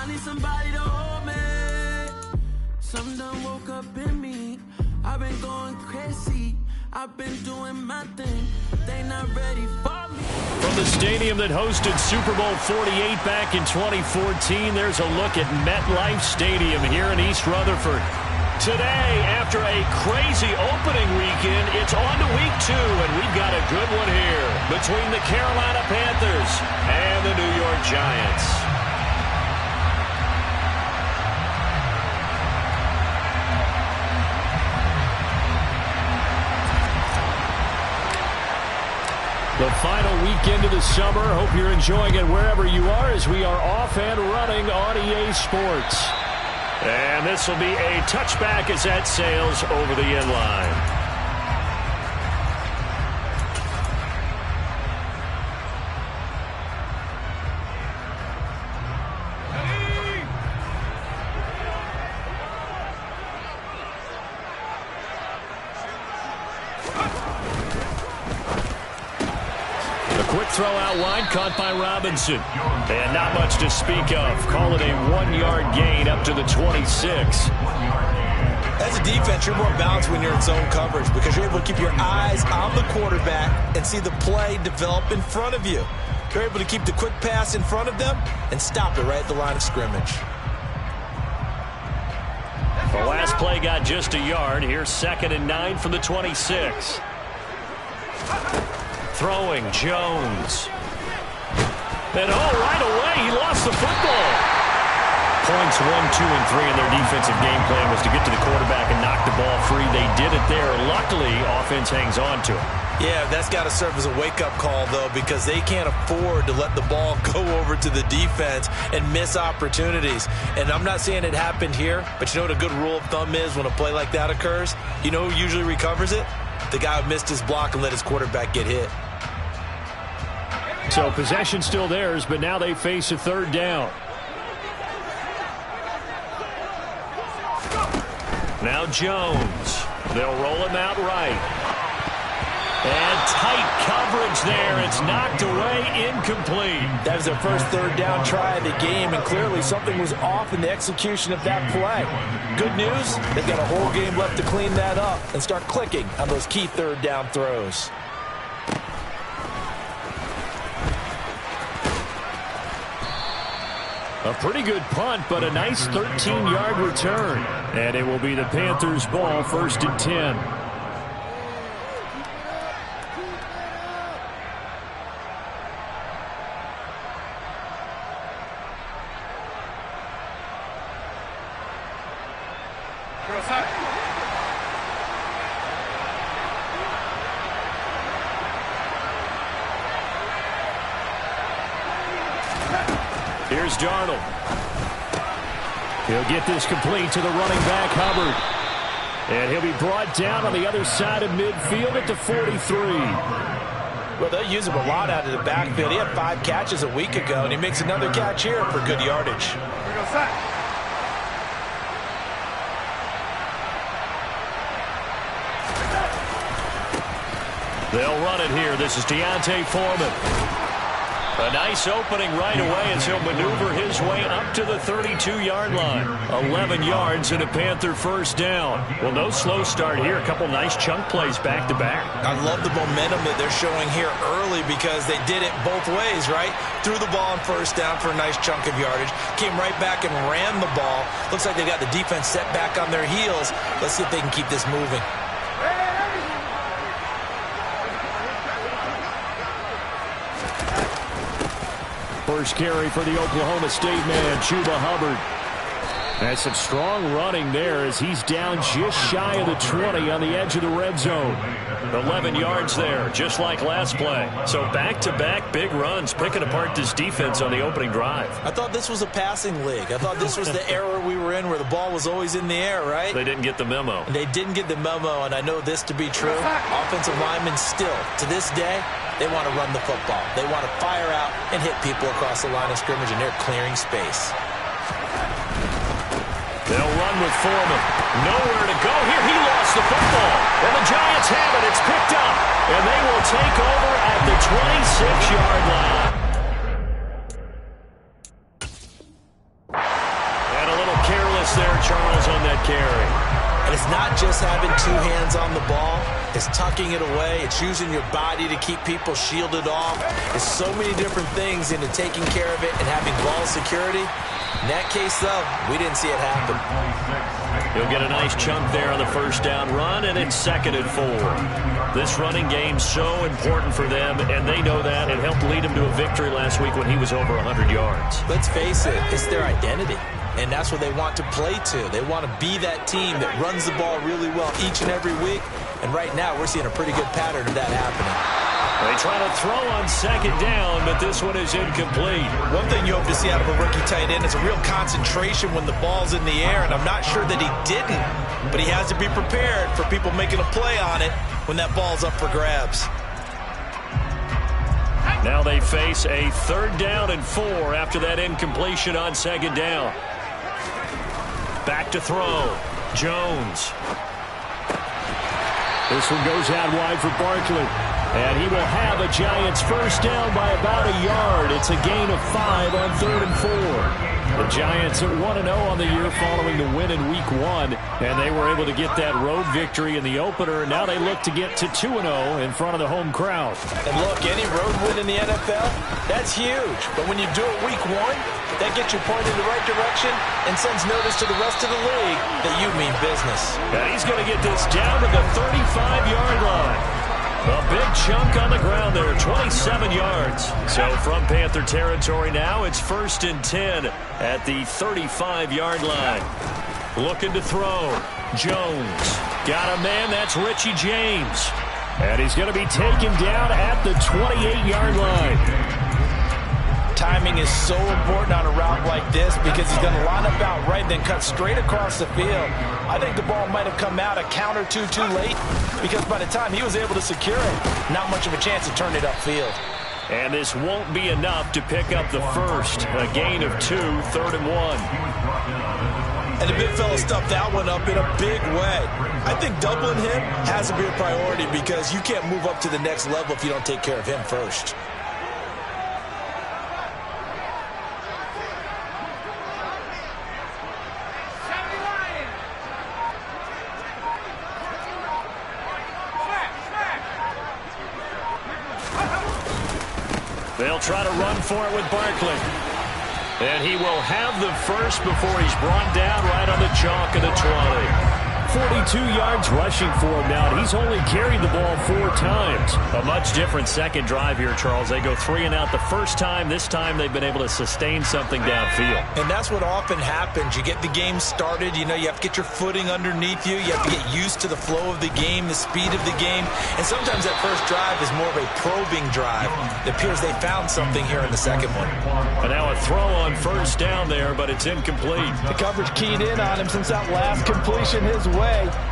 need somebody to hold me. Something done woke up in me. I've been going crazy. I've been doing my thing. They not ready for me. From the stadium that hosted Super Bowl 48 back in 2014, there's a look at MetLife Stadium here in East Rutherford. Today, after a crazy opening weekend, it's on to week 2, and we've got a good one here between the Carolina Panthers and the New York Giants. The final weekend of the summer. Hope you're enjoying it wherever you are as we are off and running on EA Sports. And this will be a touchback as that sails over the end line. Throw out wide, caught by Robinson. And not much to speak of. Call it a 1-yard gain up to the 26. As a defense, you're more balanced when you're in zone coverage because you're able to keep your eyes on the quarterback and see the play develop in front of you. You're able to keep the quick pass in front of them and stop it right at the line of scrimmage. The last play got just a yard. Here's 2nd and 9 from the 26. Throwing, Jones. And right away, he lost the football. Points 1, 2, and 3 in their defensive game plan was to get to the quarterback and knock the ball free. They did it there. Luckily, offense hangs on to it. Yeah, that's got to serve as a wake-up call, though, because they can't afford to let the ball go over to the defense and miss opportunities. And I'm not saying it happened here, but you know what a good rule of thumb is when a play like that occurs? You know who usually recovers it? The guy who missed his block and let his quarterback get hit. So possession still theirs, but now they face a 3rd down. Now Jones. They'll roll him out right. And tight coverage there. It's knocked away, incomplete. That was their first 3rd down try of the game, and clearly something was off in the execution of that play. Good news, they've got a whole game left to clean that up and start clicking on those key 3rd down throws. A pretty good punt, but a nice 13-yard return. And it will be the Panthers' ball, 1st and 10. Here's Darnold. He'll get this complete to the running back, Hubbard. And he'll be brought down on the other side of midfield at the 43. Well, they'll use him a lot out of the backfield. He had 5 catches a week ago, and he makes another catch here for good yardage. They'll run it here. This is Deontay Foreman. A nice opening right away as he'll maneuver his way up to the 32-yard line. 11 yards and a Panther 1st down. Well, no slow start here. A couple nice chunk plays back-to-back. I love the momentum that they're showing here early because they did it both ways, right? Threw the ball on 1st down for a nice chunk of yardage. Came right back and ran the ball. Looks like they've got the defense set back on their heels. Let's see if they can keep this moving. First carry for the Oklahoma State man, Chuba Hubbard. That's some strong running there as he's down just shy of the 20 on the edge of the red zone. 11 yards there, just like last play. So back-to-back big runs, picking apart this defense on the opening drive. I thought this was a passing league. I thought this was the era we were in where the ball was always in the air, right? They didn't get the memo. They didn't get the memo, and I know this to be true. Offensive linemen still, to this day, they want to run the football. They want to fire out and hit people across the line of scrimmage, and they're clearing space. They'll run with Foreman. Nowhere to go here. He lost the football. And the Giants have it. It's picked up. And they will take over at the 26-yard line. just having two hands on the ball. It's tucking it away. It's using your body to keep people shielded off. There's so many different things into taking care of it and having ball security. In that case, though, we didn't see it happen. He'll get a nice chunk there on the first down run, and it's 2nd and 4. This running game's so important for them, and they know that. It helped lead him to a victory last week when he was over 100 yards. Let's face it, it's their identity. And that's what they want to play to. They want to be that team that runs the ball really well each and every week. And right now, we're seeing a pretty good pattern of that happening. They try to throw on 2nd down, but this one is incomplete. One thing you hope to see out of a rookie tight end is a real concentration when the ball's in the air, and I'm not sure that he didn't, but he has to be prepared for people making a play on it when that ball's up for grabs. Now they face a 3rd down and 4 after that incompletion on 2nd down. Back to throw. Jones. This one goes out wide for Barkley. And he will have a Giants first down by about a yard. It's a gain of 5 on 3rd and 4. The Giants at 1-0 on the year following the win in Week 1. And they were able to get that road victory in the opener. And now they look to get to 2-0 in front of the home crowd. And look, any road win in the NFL, that's huge. But when you do it Week 1, that gets you pointed in the right direction and sends notice to the rest of the league that you mean business. And he's going to get this down to the 35-yard line. A big chunk on the ground there, 27 yards. So from Panther territory now, it's 1st and 10 at the 35-yard line. Looking to throw. Jones. Got a man, that's Richie James. And he's going to be taken down at the 28-yard line. Timing is so important on a route like this because he's going to line up out right and then cut straight across the field. I think the ball might have come out a count or two too late because by the time he was able to secure it, not much of a chance to turn it upfield. And this won't be enough to pick up the first. A gain of 2, 3rd and 1. And the big fella stuffed that one up in a big way. I think doubling him has to be a priority because you can't move up to the next level if you don't take care of him first. They'll try to run for it with Barkley. And he will have the first before he's brought down right on the chalk of the 20. 42 yards rushing for him now. He's only carried the ball 4 times. A much different second drive here, Charles. They go 3 and out the first time. This time they've been able to sustain something downfield. And that's what often happens. You get the game started. You know, you have to get your footing underneath you. You have to get used to the flow of the game, the speed of the game. And sometimes that first drive is more of a probing drive. It appears they found something here in the second one. And now a throw on first down there, but it's incomplete. The coverage keyed in on him since that last completion his way.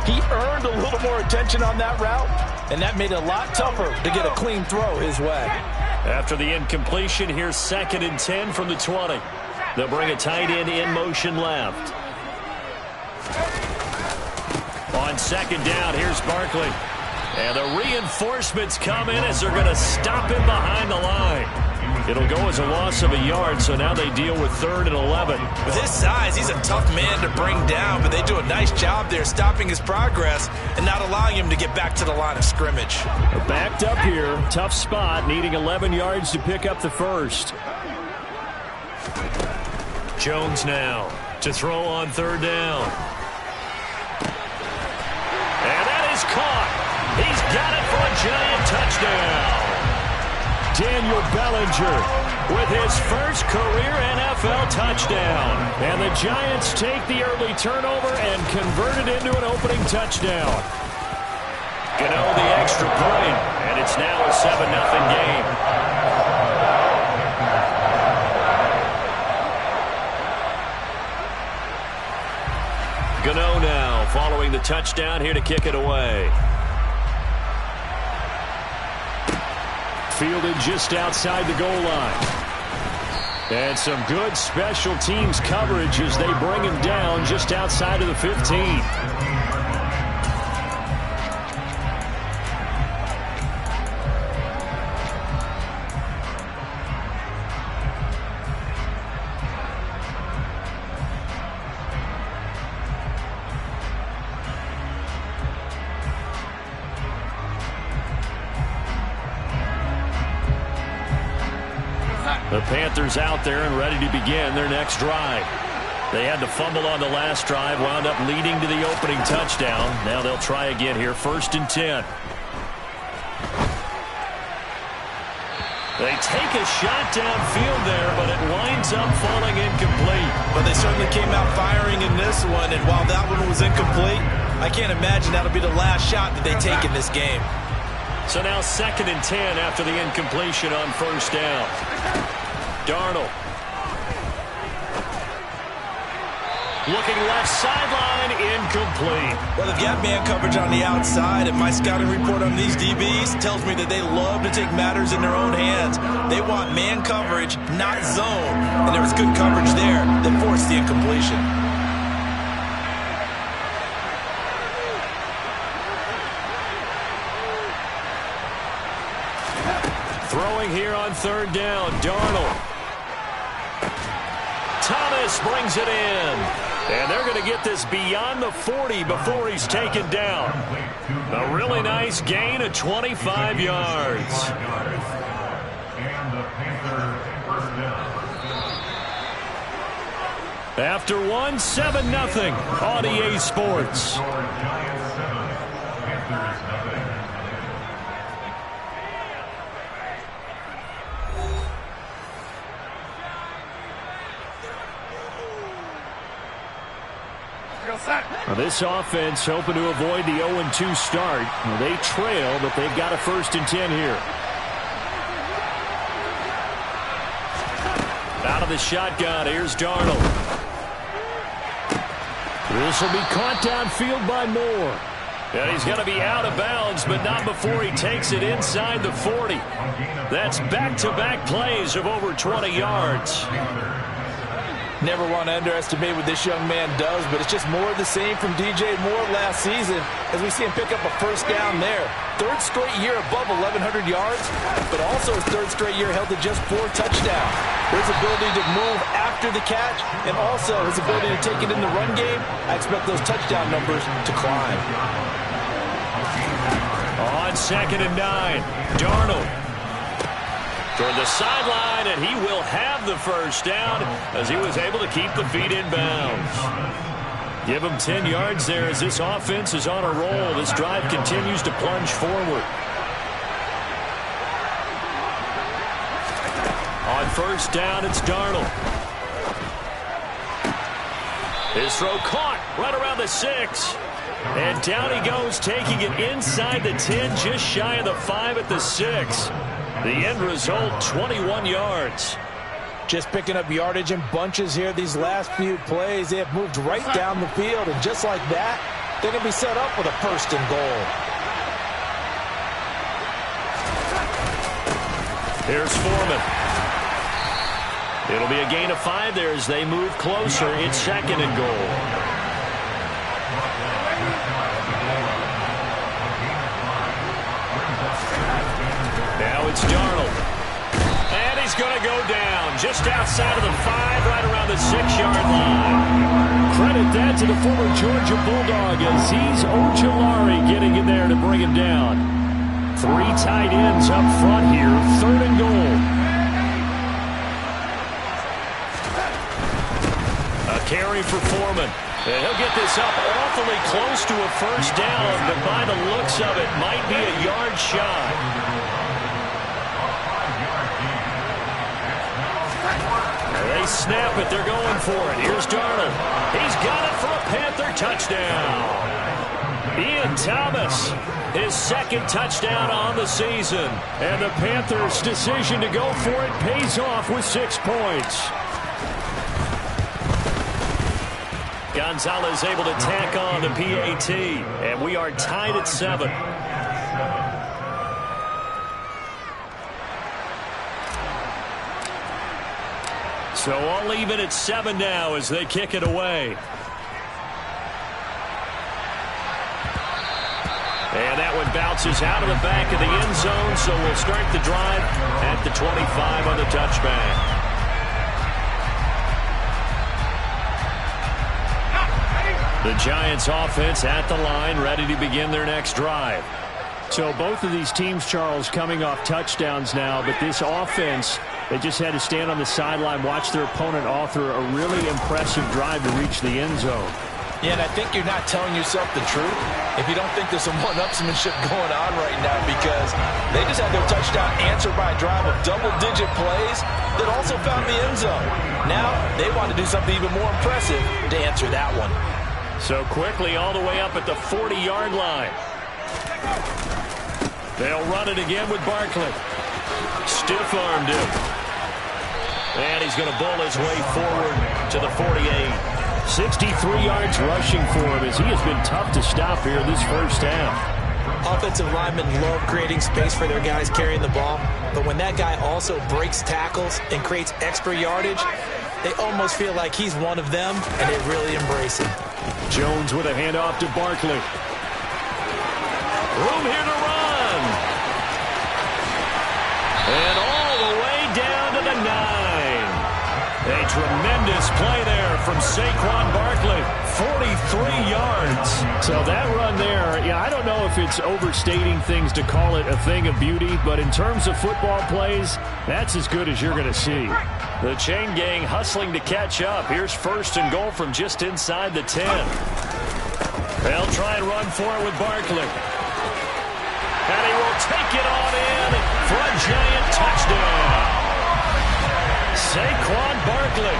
He earned a little more attention on that route, and that made it a lot tougher to get a clean throw his way. After the incompletion, here's 2nd and 10 from the 20. They'll bring a tight end in motion left. On 2nd down, here's Barkley. And the reinforcements come in as they're going to stop him behind the line. It'll go as a loss of a yard, so now they deal with 3rd and 11. With his size, he's a tough man to bring down, but they do a nice job there stopping his progress and not allowing him to get back to the line of scrimmage. Backed up here, tough spot, needing 11 yards to pick up the first. Jones now to throw on 3rd down. And that is caught. He's got it for a Giant touchdown. Daniel Bellinger with his first career NFL touchdown. And the Giants take the early turnover and convert it into an opening touchdown. Gano the extra point, and it's now a 7-0 game. Gano now following the touchdown here to kick it away. Fielded just outside the goal line. And some good special teams coverage as they bring him down just outside of the 15. The Panthers out there and ready to begin their next drive. They had to fumble on the last drive, wound up leading to the opening touchdown. Now they'll try again here, 1st and 10. They take a shot downfield there, but it winds up falling incomplete. But they certainly came out firing in this one, and while that one was incomplete, I can't imagine that'll be the last shot that they take in this game. So now 2nd and 10 after the incompletion on 1st down. Darnold. Looking left sideline, incomplete. Well, they've got man coverage on the outside, and my scouting report on these DBs tells me that they love to take matters in their own hands. They want man coverage, not zone. And there was good coverage there that forced the incompletion. Throwing here on 3rd down, Darnold. Thomas brings it in. And they're going to get this beyond the 40 before he's taken down. A really nice gain of 25 yards. After one, 7-0 on EA Sports. Now this offense hoping to avoid the 0-2 start. Well, they trail, but they've got a 1st and 10 here. Out of the shotgun, here's Darnold. This will be caught downfield by Moore. And he's going to be out of bounds, but not before he takes it inside the 40. That's back-to-back plays of over 20 yards. Never want to underestimate what this young man does, but it's just more of the same from DJ Moore last season as we see him pick up a 1st down there. 3rd straight year above 1,100 yards, but also his 3rd straight year held to just 4 touchdowns. His ability to move after the catch and also his ability to take it in the run game, I expect those touchdown numbers to climb. On 2nd and 9, Darnold. Toward the sideline, and he will have the 1st down as he was able to keep the feet in bounds. Give him 10 yards there as this offense is on a roll. This drive continues to plunge forward. On 1st down, it's Darnold. His throw caught right around the 6. And down he goes, taking it inside the 10, just shy of the 5 at the 6. The end result, 21 yards. Just picking up yardage in bunches here these last few plays. They have moved right down the field, and just like that, they're going to be set up with a 1st and goal. Here's Foreman. It'll be a gain of 5 there as they move closer. It's 2nd and goal. Now it's Darnold. And he's going to go down just outside of the 5, right around the 6-yard line. Credit that to the former Georgia Bulldog, Azeez Ojulari getting in there to bring him down. 3 tight ends up front here, 3rd and goal. A carry for Foreman. And he'll get this up awfully close to a 1st down, but by the looks of it, might be a yard shy. They snap it. They're going for it. Here's Darnold. He's got it for a Panther touchdown. Ian Thomas, his 2nd touchdown on the season. And the Panthers' decision to go for it pays off with 6 points. Gonzalez able to tack on the PAT. And we are tied at 7. So all even at 7 now as they kick it away. And that one bounces out of the back of the end zone, so we'll start the drive at the 25 on the touchback. The Giants offense at the line, ready to begin their next drive. So both of these teams, Charles, coming off touchdowns now, but this offense They just had to stand on the sideline, watch their opponent author a really impressive drive to reach the end zone. Yeah, and I think you're not telling yourself the truth if you don't think there's some one-upsmanship going on right now, because they just had their touchdown answered by a drive of double-digit plays that also found the end zone. Now they want to do something even more impressive to answer that one. So quickly all the way up at the 40-yard line. They'll run it again with Barkley. Stiff-armed him. And he's going to bull his way forward to the 48. 63 yards rushing for him as he has been tough to stop here this first half. Offensive linemen love creating space for their guys carrying the ball, but when that guy also breaks tackles and creates extra yardage, they almost feel like he's one of them, and they really embrace him. Jones with a handoff to Barkley. Room here to run. And all the way down to the 9. A tremendous play there from Saquon Barkley. 43 yards. So that run there, yeah, I don't know if it's overstating things to call it a thing of beauty, but in terms of football plays, that's as good as you're going to see. The chain gang hustling to catch up. Here's 1st and goal from just inside the 10. They'll try and run for it with Barkley. And he will take it on in for a giant touchdown. Saquon Barkley,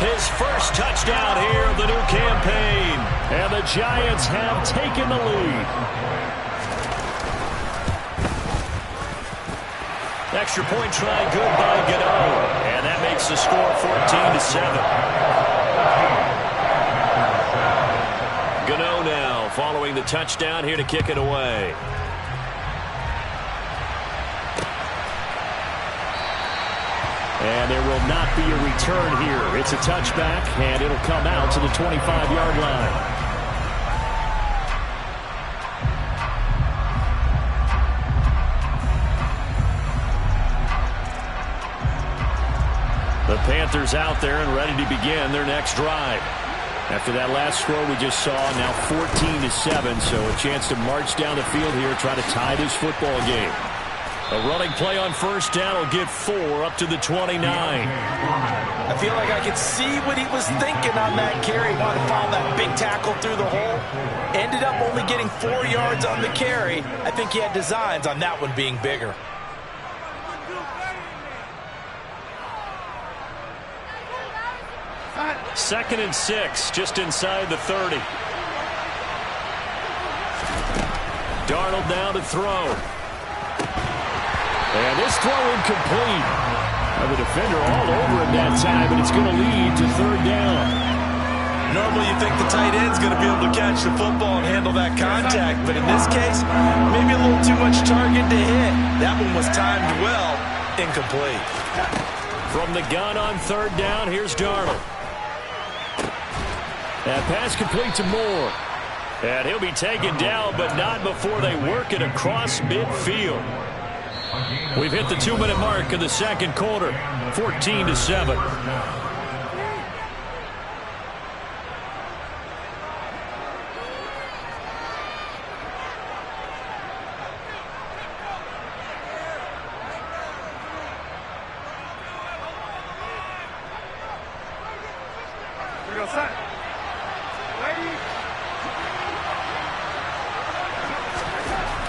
his first touchdown here of the new campaign. And the Giants have taken the lead. Extra point try good by Gano. And that makes the score 14-7. Gano now following the touchdown here to kick it away. And there will not be a return here. It's a touchback, and it'll come out to the 25-yard line. The Panthers out there and ready to begin their next drive. After that last score we just saw, now 14-7, so a chance to march down the field here, try to tie this football game. A running play on 1st down will get 4 up to the 29. I feel like I could see what he was thinking on that carry. Wanted to follow that big tackle through the hole. Ended up only getting 4 yards on the carry. I think he had designs on that one being bigger. Second and 6, just inside the 30. Darnold now to throw. And this throw incomplete. The defender all over him that time, and it's going to lead to 3rd down. Normally you think the tight end's going to be able to catch the football and handle that contact, but in this case, maybe a little too much target to hit. That one was timed well. Incomplete. From the gun on 3rd down, here's Darnold. That pass complete to Moore. And he'll be taken down, but not before they work it across midfield. We've hit the 2-minute mark of the second quarter, 14-7.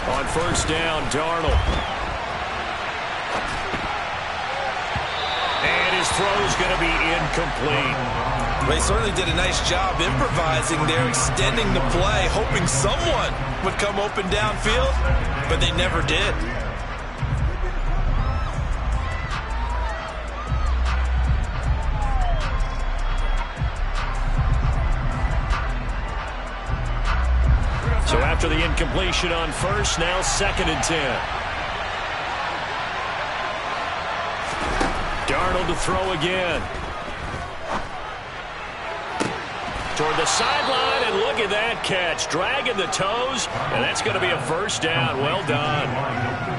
On 1st down, Darnold. And his throw's going to be incomplete. They certainly did a nice job improvising there, extending the play, hoping someone would come open downfield, but they never did. So after the incompletion on 1st, now 2nd and 10. Darnold to throw again. Toward the sideline, and look at that catch. Dragging the toes, and that's going to be a 1st down. Well done.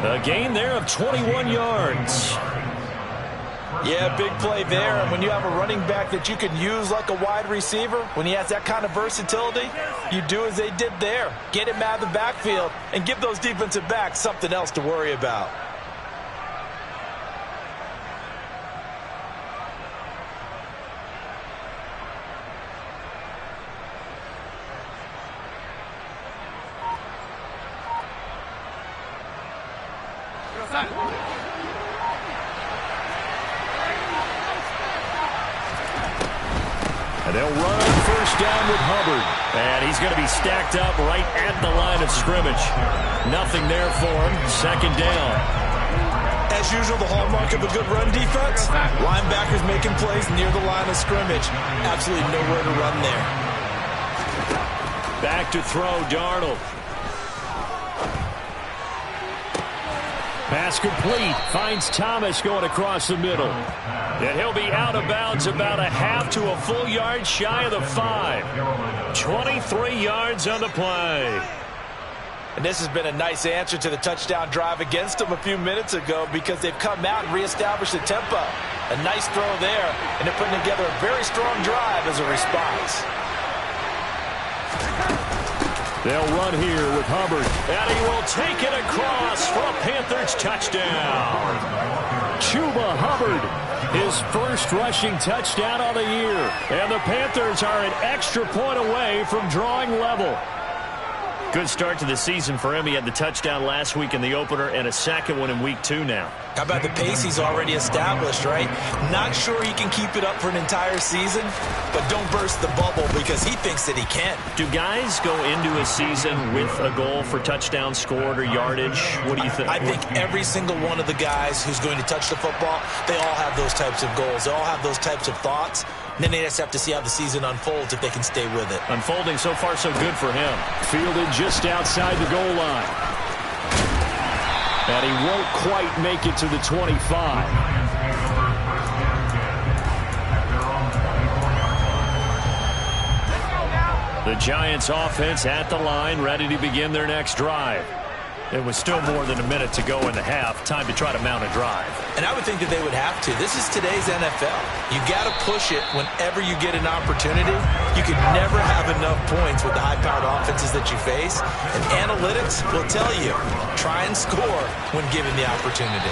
A gain there of 21 yards. Yeah, big play there. And when you have a running back that you can use like a wide receiver, when he has that kind of versatility, you do as they did there. Get him out of the backfield and give those defensive backs something else to worry about. And they'll run on first down with Hubbard. And he's going to be stacked up right at the line of scrimmage. Nothing there for him. Second down. As usual, the hallmark of a good run defense, linebackers making plays near the line of scrimmage. Absolutely nowhere to run there. Back to throw, Darnold. Pass complete. Finds Thomas going across the middle. And he'll be out of bounds about a half to a full yard shy of the 5. 23 yards on the play. And this has been a nice answer to the touchdown drive against them a few minutes ago because they've come out and reestablished the tempo. A nice throw there, and they're putting together a very strong drive as a response. They'll run here with Hubbard, and he will take it across for a Panthers touchdown. Chuba Hubbard, his first rushing touchdown of the year. And the Panthers are an extra point away from drawing level. Good start to the season for him. He had the touchdown last week in the opener and a second one in week 2 now. How about the pace he's already established, right? Not sure he can keep it up for an entire season, but don't burst the bubble because he thinks that he can. Do guys go into a season with a goal for touchdown scored or yardage? What do you think? I think every single one of the guys who's going to touch the football, they all have those types of goals. They all have those types of thoughts. And then they just have to see how the season unfolds if they can stay with it. Unfolding so far so good for him. Fielded just outside the goal line. And he won't quite make it to the 25. The Giants offense at the line, ready to begin their next drive. It was still more than a minute to go in the half. Time to try to mount a drive. And I would think that they would have to. This is today's NFL. You got to push it whenever you get an opportunity. You can never have enough points with the high-powered offenses that you face. And analytics will tell you, try and score when given the opportunity.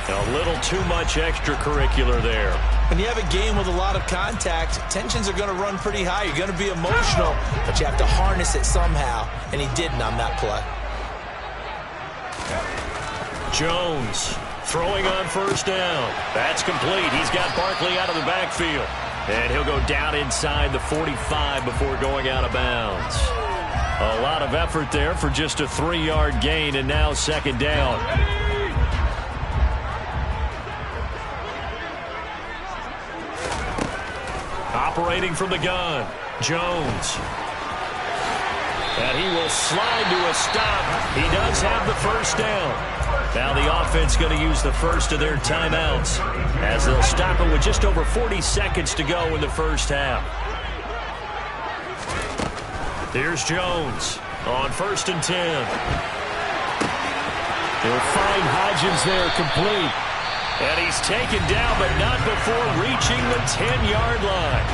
A little too much extracurricular there. When you have a game with a lot of contact, tensions are going to run pretty high. You're going to be emotional, but you have to harness it somehow, and he didn't on that play. Jones throwing on first down. That's complete. He's got Barkley out of the backfield. And he'll go down inside the 45 before going out of bounds. A lot of effort there for just a 3-yard gain, and now second down. Operating from the gun, Jones. And he will slide to a stop. He does have the first down. Now the offense going to use the first of their timeouts as they'll stop him with just over 40 seconds to go in the first half. Here's Jones on 1st and 10. They'll find Hodgins there complete. And he's taken down, but not before reaching the 10-yard line.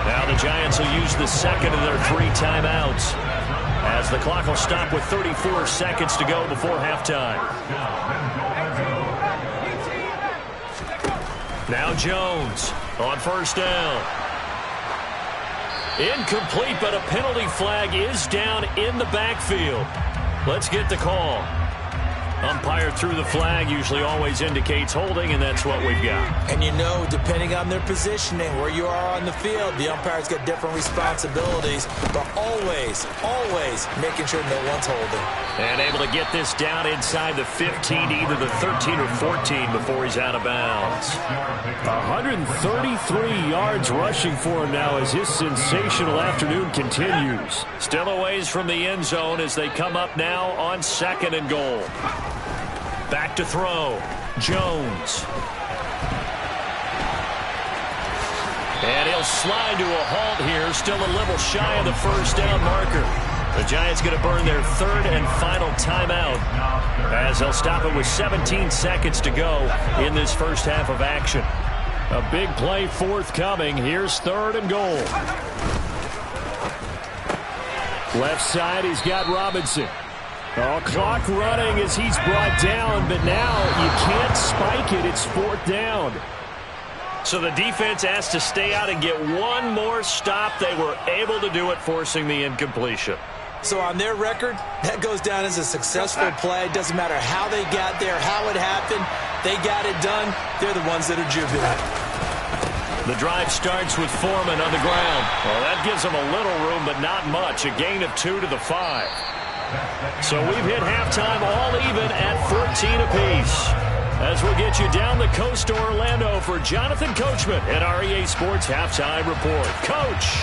Now the Giants will use the second of their 3 timeouts as the clock will stop with 34 seconds to go before halftime. Now Jones on first down. Incomplete, but a penalty flag is down in the backfield. Let's get the call. Umpire threw the flag, usually always indicates holding, and that's what we've got. And you know, depending on their positioning, where you are on the field, the umpire's got different responsibilities, but always, always making sure no one's holding. And able to get this down inside the 15, either the 13 or 14 before he's out of bounds. 133 yards rushing for him now as his sensational afternoon continues. Still a ways from the end zone as they come up now on 2nd and goal. Back to throw. Jones. And he'll slide to a halt here. Still a little shy of the first down marker. The Giants going to burn their 3rd and final timeout as they'll stop it with 17 seconds to go in this first half of action. A big play forthcoming. Here's 3rd and goal. Left side, he's got Robinson. Oh, clock running as he's brought down, but now you can't spike it. It's 4th down. So the defense has to stay out and get one more stop. They were able to do it, forcing the incompletion. So on their record, that goes down as a successful play. It doesn't matter how they got there, how it happened. They got it done. They're the ones that are jubilant. The drive starts with Foreman on the ground. Well, that gives them a little room, but not much. A gain of 2 to the 5. So we've hit halftime all even at 14 apiece. As we'll get you down the coast to Orlando for Jonathan Coachman at REA Sports Halftime Report. Coach!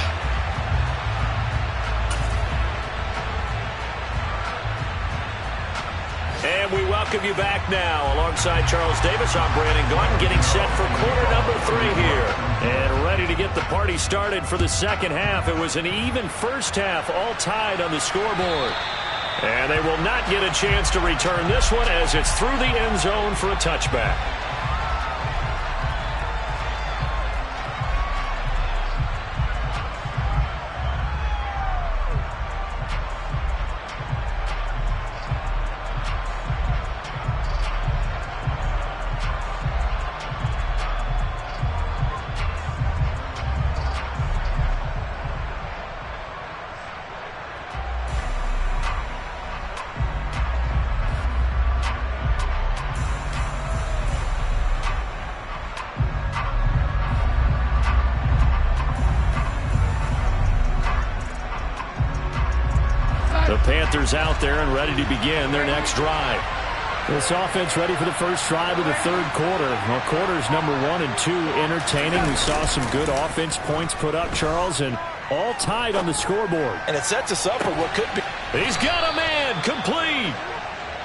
And we welcome you back now. Alongside Charles Davis, I'm Brandon Gaudin, getting set for quarter number 3 here. And ready to get the party started for the second half. It was an even first half, all tied on the scoreboard. And they will not get a chance to return this one as it's through the end zone for a touchback. Panthers out there and ready to begin their next drive. This offense ready for the first drive of the third quarter. Well, quarters number 1 and 2 entertaining. We saw some good offense points put up, Charles, and all tied on the scoreboard. And it sets us up for what could be. He's got a man complete.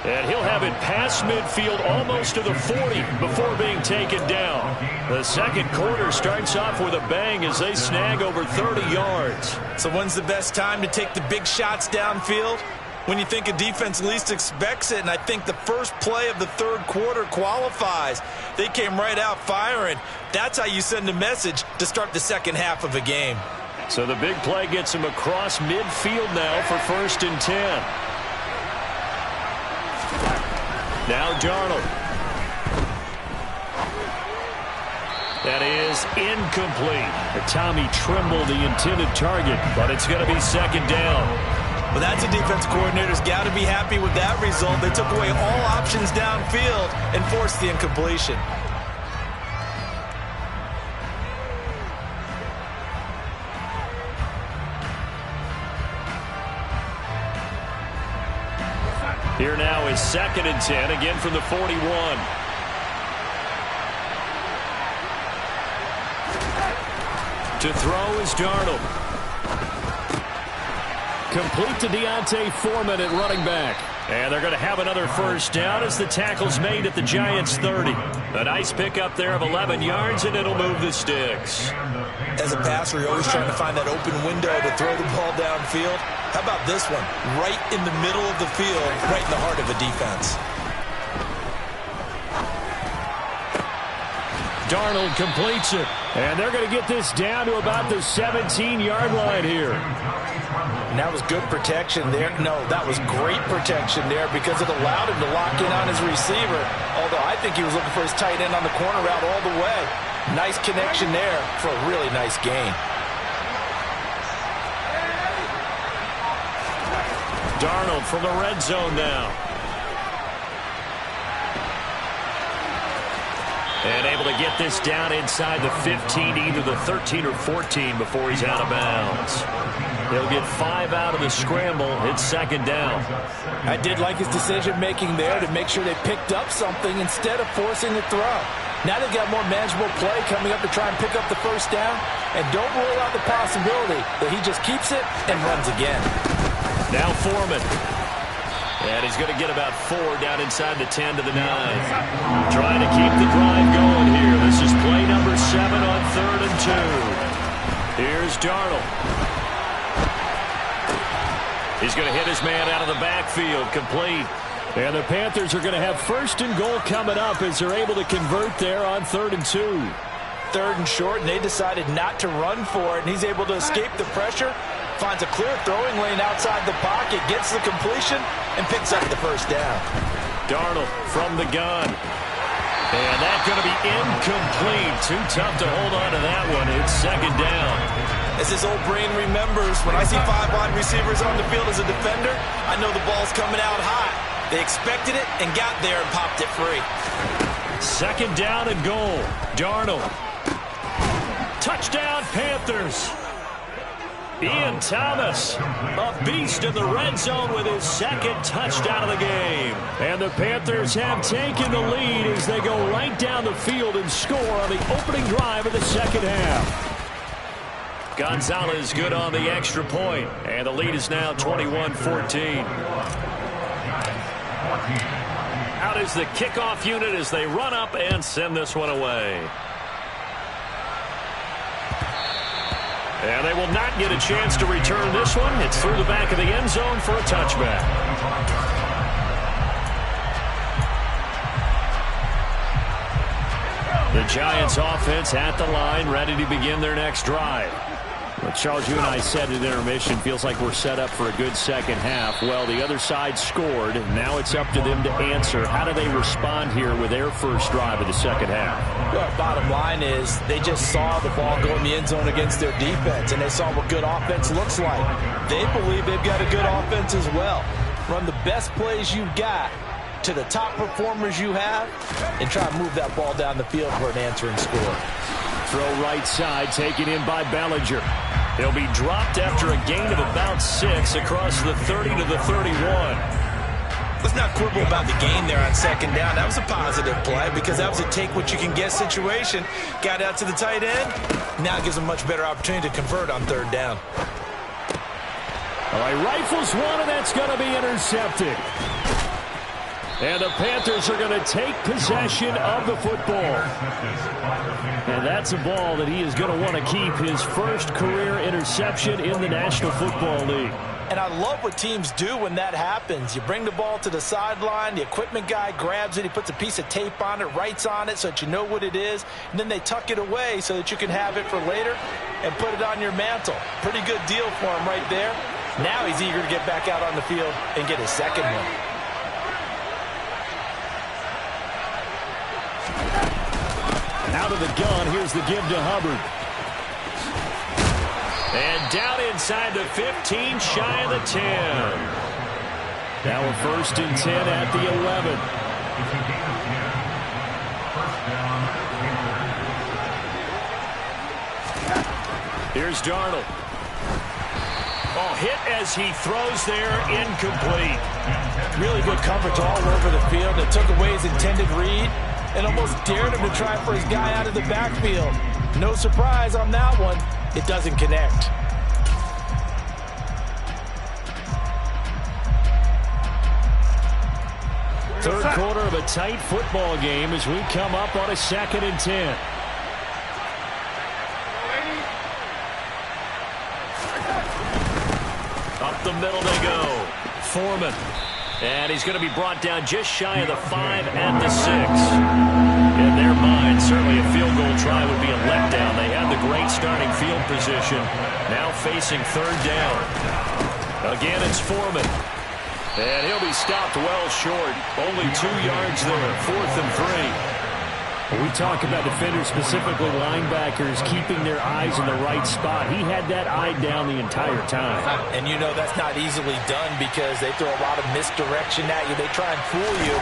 And he'll have it past midfield almost to the 40 before being taken down. The second quarter starts off with a bang as they snag over 30 yards. So when's the best time to take the big shots downfield? When you think a defense least expects it, and I think the first play of the third quarter qualifies. They came right out firing. That's how you send a message to start the second half of a game. So the big play gets him across midfield now for 1st and 10. Now Darnold. That is incomplete. Tommy Tremble, the intended target, but it's going to be second down. Well, that's a defense coordinator's got to be happy with that result. They took away all options downfield and forced the incompletion. Here now is 2nd and 10, again from the 41. To throw is Darnold. Complete to Deontay Foreman at running back. And they're going to have another first down as the tackle's made at the Giants' 30. A nice pickup there of 11 yards, and it'll move the sticks. As a passer, you're always trying to find that open window to throw the ball downfield. How about this one? Right in the middle of the field, right in the heart of a defense. Darnold completes it. And they're going to get this down to about the 17-yard line here. And that was good protection there. No, that was great protection there because it allowed him to lock in on his receiver. Although I think he was looking for his tight end on the corner route all the way. Nice connection there for a really nice gain. Darnold from the red zone now. And able to get this down inside the 15, either the 13 or 14 before he's out of bounds. He'll get 5 out of the scramble. It's second down. I did like his decision-making there to make sure they picked up something instead of forcing the throw. Now they've got more manageable play coming up to try and pick up the first down. And don't rule out the possibility that he just keeps it and runs again. Now Foreman. And he's going to get about 4 down inside the 10 to the 9. Trying to keep the drive going here. This is play number 7 on 3rd and 2. Here's Darnold. He's going to hit his man out of the backfield, complete. And the Panthers are going to have 1st and goal coming up as they're able to convert there on 3rd and 2. 3rd and short, and they decided not to run for it, and he's able to escape the pressure. Finds a clear throwing lane outside the pocket, gets the completion, and picks up the first down. Darnold from the gun. And that's going to be incomplete. Too tough to hold on to that one. It's second down. As his old brain remembers, when I see 5 wide receivers on the field as a defender, I know the ball's coming out high. They expected it and got there and popped it free. Second down and goal. Darnold. Touchdown, Panthers. Ian Thomas, a beast in the red zone with his second touchdown of the game. And the Panthers have taken the lead as they go right down the field and score on the opening drive of the second half. Gonzalez good on the extra point, and the lead is now 21-14. Out is the kickoff unit as they run up and send this one away. And they will not get a chance to return this one. It's through the back of the end zone for a touchback. The Giants offense at the line, ready to begin their next drive. Well, Charles, you and I said at intermission, feels like we're set up for a good second half. Well, the other side scored. Now it's up to them to answer. How do they respond here with their first drive of the second half? Well, bottom line is they just saw the ball go in the end zone against their defense, and they saw what good offense looks like. They believe they've got a good offense as well. Run the best plays you've got to the top performers you have, and try to move that ball down the field for an answering score. Throw right side, taken in by Bellinger. He'll be dropped after a gain of about 6 across the 30 to the 31. Let's not quibble about the gain there on second down. That was a positive play because that was a take-what-you-can-get situation. Got out to the tight end. Now it gives them a much better opportunity to convert on third down. All right, rifles one, and that's going to be intercepted. And the Panthers are going to take possession of the football. And that's a ball that he is going to want to keep, his first career interception in the National Football League. And I love what teams do when that happens. You bring the ball to the sideline, the equipment guy grabs it, he puts a piece of tape on it, writes on it so that you know what it is, and then they tuck it away so that you can have it for later and put it on your mantle. Pretty good deal for him right there. Now he's eager to get back out on the field and get his second one. Out of the gun, here's the give to Hubbard. And down inside the 15, shy of the 10. Now a 1st and 10 at the 11. Here's Darnold. Oh, hit as he throws there, incomplete. Really good coverage all over the field. It took away his intended read and almost dared him to try for his guy out of the backfield. No surprise on that one. It doesn't connect. Third quarter of a tight football game as we come up on a 2nd and 10. Up the middle they go. Foreman. And he's going to be brought down just shy of the 5 at the 6. In their mind, certainly a field goal try would be a letdown. They had the great starting field position. Now facing third down. Again, it's Foreman. And he'll be stopped well short. Only 2 yards there. 4th and 3. We talk about defenders, specifically linebackers, keeping their eyes in the right spot. He had that eye down the entire time. And you know that's not easily done because they throw a lot of misdirection at you. They try and fool you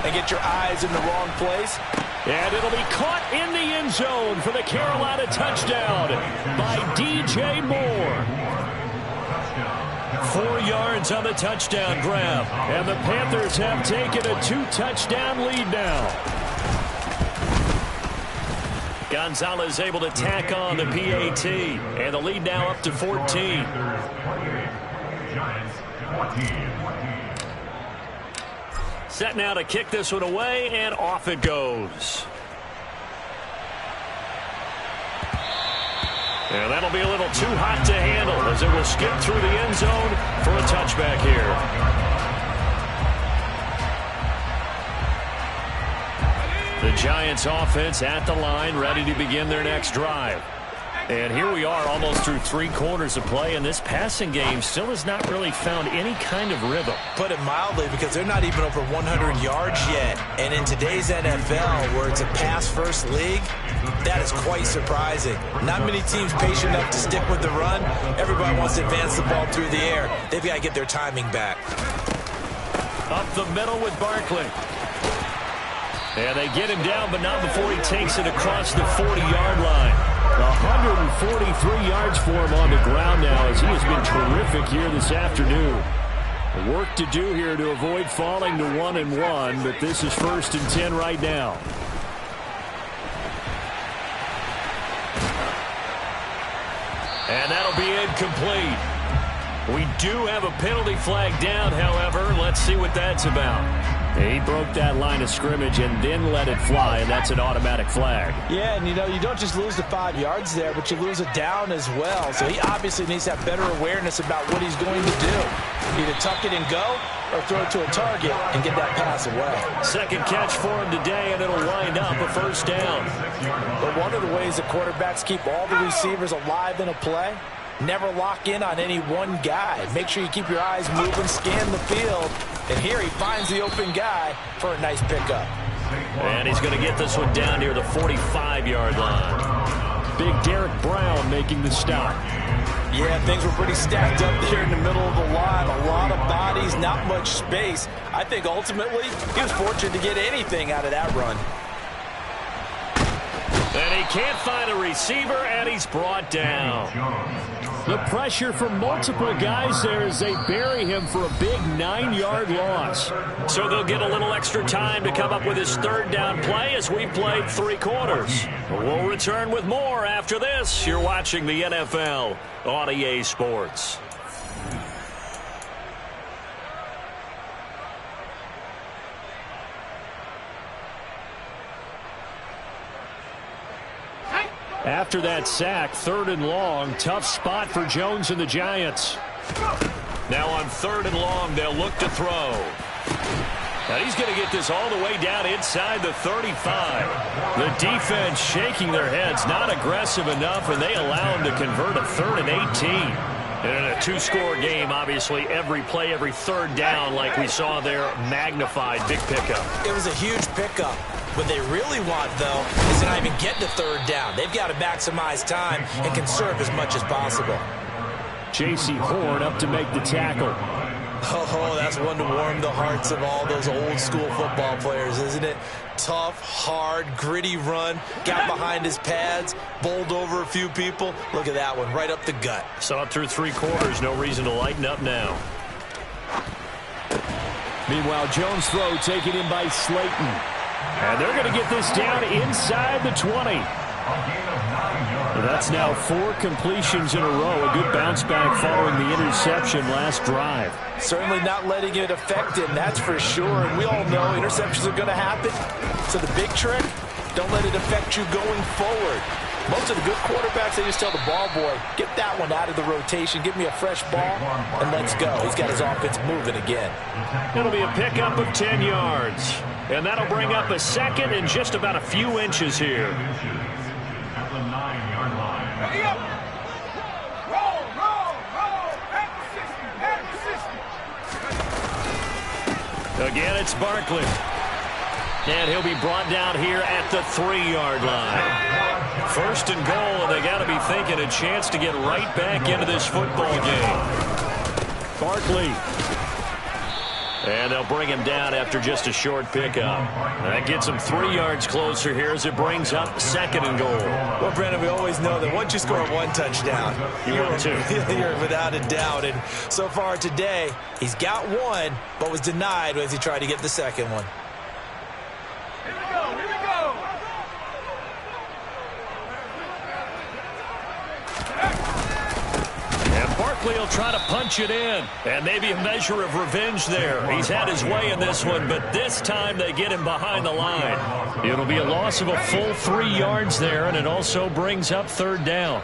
and get your eyes in the wrong place. And it'll be caught in the end zone for the Carolina touchdown by DJ Moore. 4 yards on the touchdown grab. And the Panthers have taken a 2-touchdown lead now. Gonzalez able to tack on the PAT. And the lead now up to 14. Set now to kick this one away, and off it goes. And that'll be a little too hot to handle as it will skip through the end zone for a touchback here. The Giants offense at the line, ready to begin their next drive. And here we are almost through 3 quarters of play, and this passing game still has not really found any kind of rhythm. Put it mildly, because they're not even over 100 yards yet. And in today's NFL, where it's a pass-first league, that is quite surprising. Not many teams patient enough to stick with the run. Everybody wants to advance the ball through the air. They've got to get their timing back. Up the middle with Barkley. And they get him down, but not before he takes it across the 40-yard line. 143 yards for him on the ground now as he has been terrific here this afternoon. Work to do here to avoid falling to 1-1, but this is 1st and 10 right now. And that'll be incomplete. We do have a penalty flag down, however. Let's see what that's about. He broke that line of scrimmage and then let it fly, and that's an automatic flag. Yeah, and you don't just lose the 5 yards there, but you lose it down as well. So he obviously needs to have better awareness about what he's going to do. Either tuck it and go or throw it to a target and get that pass away. Second catch for him today, and it'll wind up a first down. But one of the ways that quarterbacks keep all the receivers alive in a play, never lock in on any one guy. Make sure you keep your eyes moving, scan the field. And here he finds the open guy for a nice pickup. And he's going to get this one down near the 45-yard line. Big Derek Brown making the stop. Yeah, things were pretty stacked up there in the middle of the line. A lot of bodies, not much space. I think ultimately he was fortunate to get anything out of that run. And he can't find a receiver, and he's brought down. The pressure from multiple guys there as they bury him for a big 9-yard loss. So they'll get a little extra time to come up with his third down play as we've played 3 quarters. We'll return with more after this. You're watching the NFL on EA Sports. After that sack, 3rd and long, tough spot for Jones and the Giants. Now on 3rd and long, they'll look to throw. Now he's going to get this all the way down inside the 35. The defense shaking their heads, not aggressive enough, and they allow him to convert a 3rd and 18. And in a 2-score game, obviously, every play, every 3rd down, like we saw there, magnified. Big pickup. It was a huge pickup. What they really want, though, is to not even get to 3rd down. They've got to maximize time and conserve as much as possible. J.C. Horn up to make the tackle. Oh, that's one to warm the hearts of all those old-school football players, isn't it? Tough, hard, gritty run, got behind his pads, bowled over a few people. Look at that one, right up the gut. Saw it through 3 quarters, no reason to lighten up now. Meanwhile, Jones' throw taken in by Slayton. And they're going to get this down inside the 20. That's now 4 completions in a row. A good bounce back following the interception last drive. Certainly not letting it affect him, that's for sure. And we all know interceptions are going to happen. So the big trick, don't let it affect you going forward. Most of the good quarterbacks, they just tell the ball boy, get that one out of the rotation, give me a fresh ball, and let's go. He's got his offense moving again. It'll be a pickup of 10 yards. And that'll bring up a 2nd and just about a few inches here. At the 9-yard line. Ready up. Roll. Again, it's Barkley. And he'll be brought down here at the 3-yard line. 1st and goal, and they got to be thinking a chance to get right back into this football game. Barkley. And they'll bring him down after just a short pickup. That gets him 3 yards closer here as it brings up 2nd and goal. Well, Brandon, we always know that once you score 1 touchdown, you're without a doubt. And so far today, he's got 1, but was denied as he tried to get the 2nd one. Here we go, here we go. And Barkley will try to punch it in. And maybe a measure of revenge there. He's had his way in this one, but this time they get him behind the line. It'll be a loss of a full 3 yards there, and it also brings up 3rd down.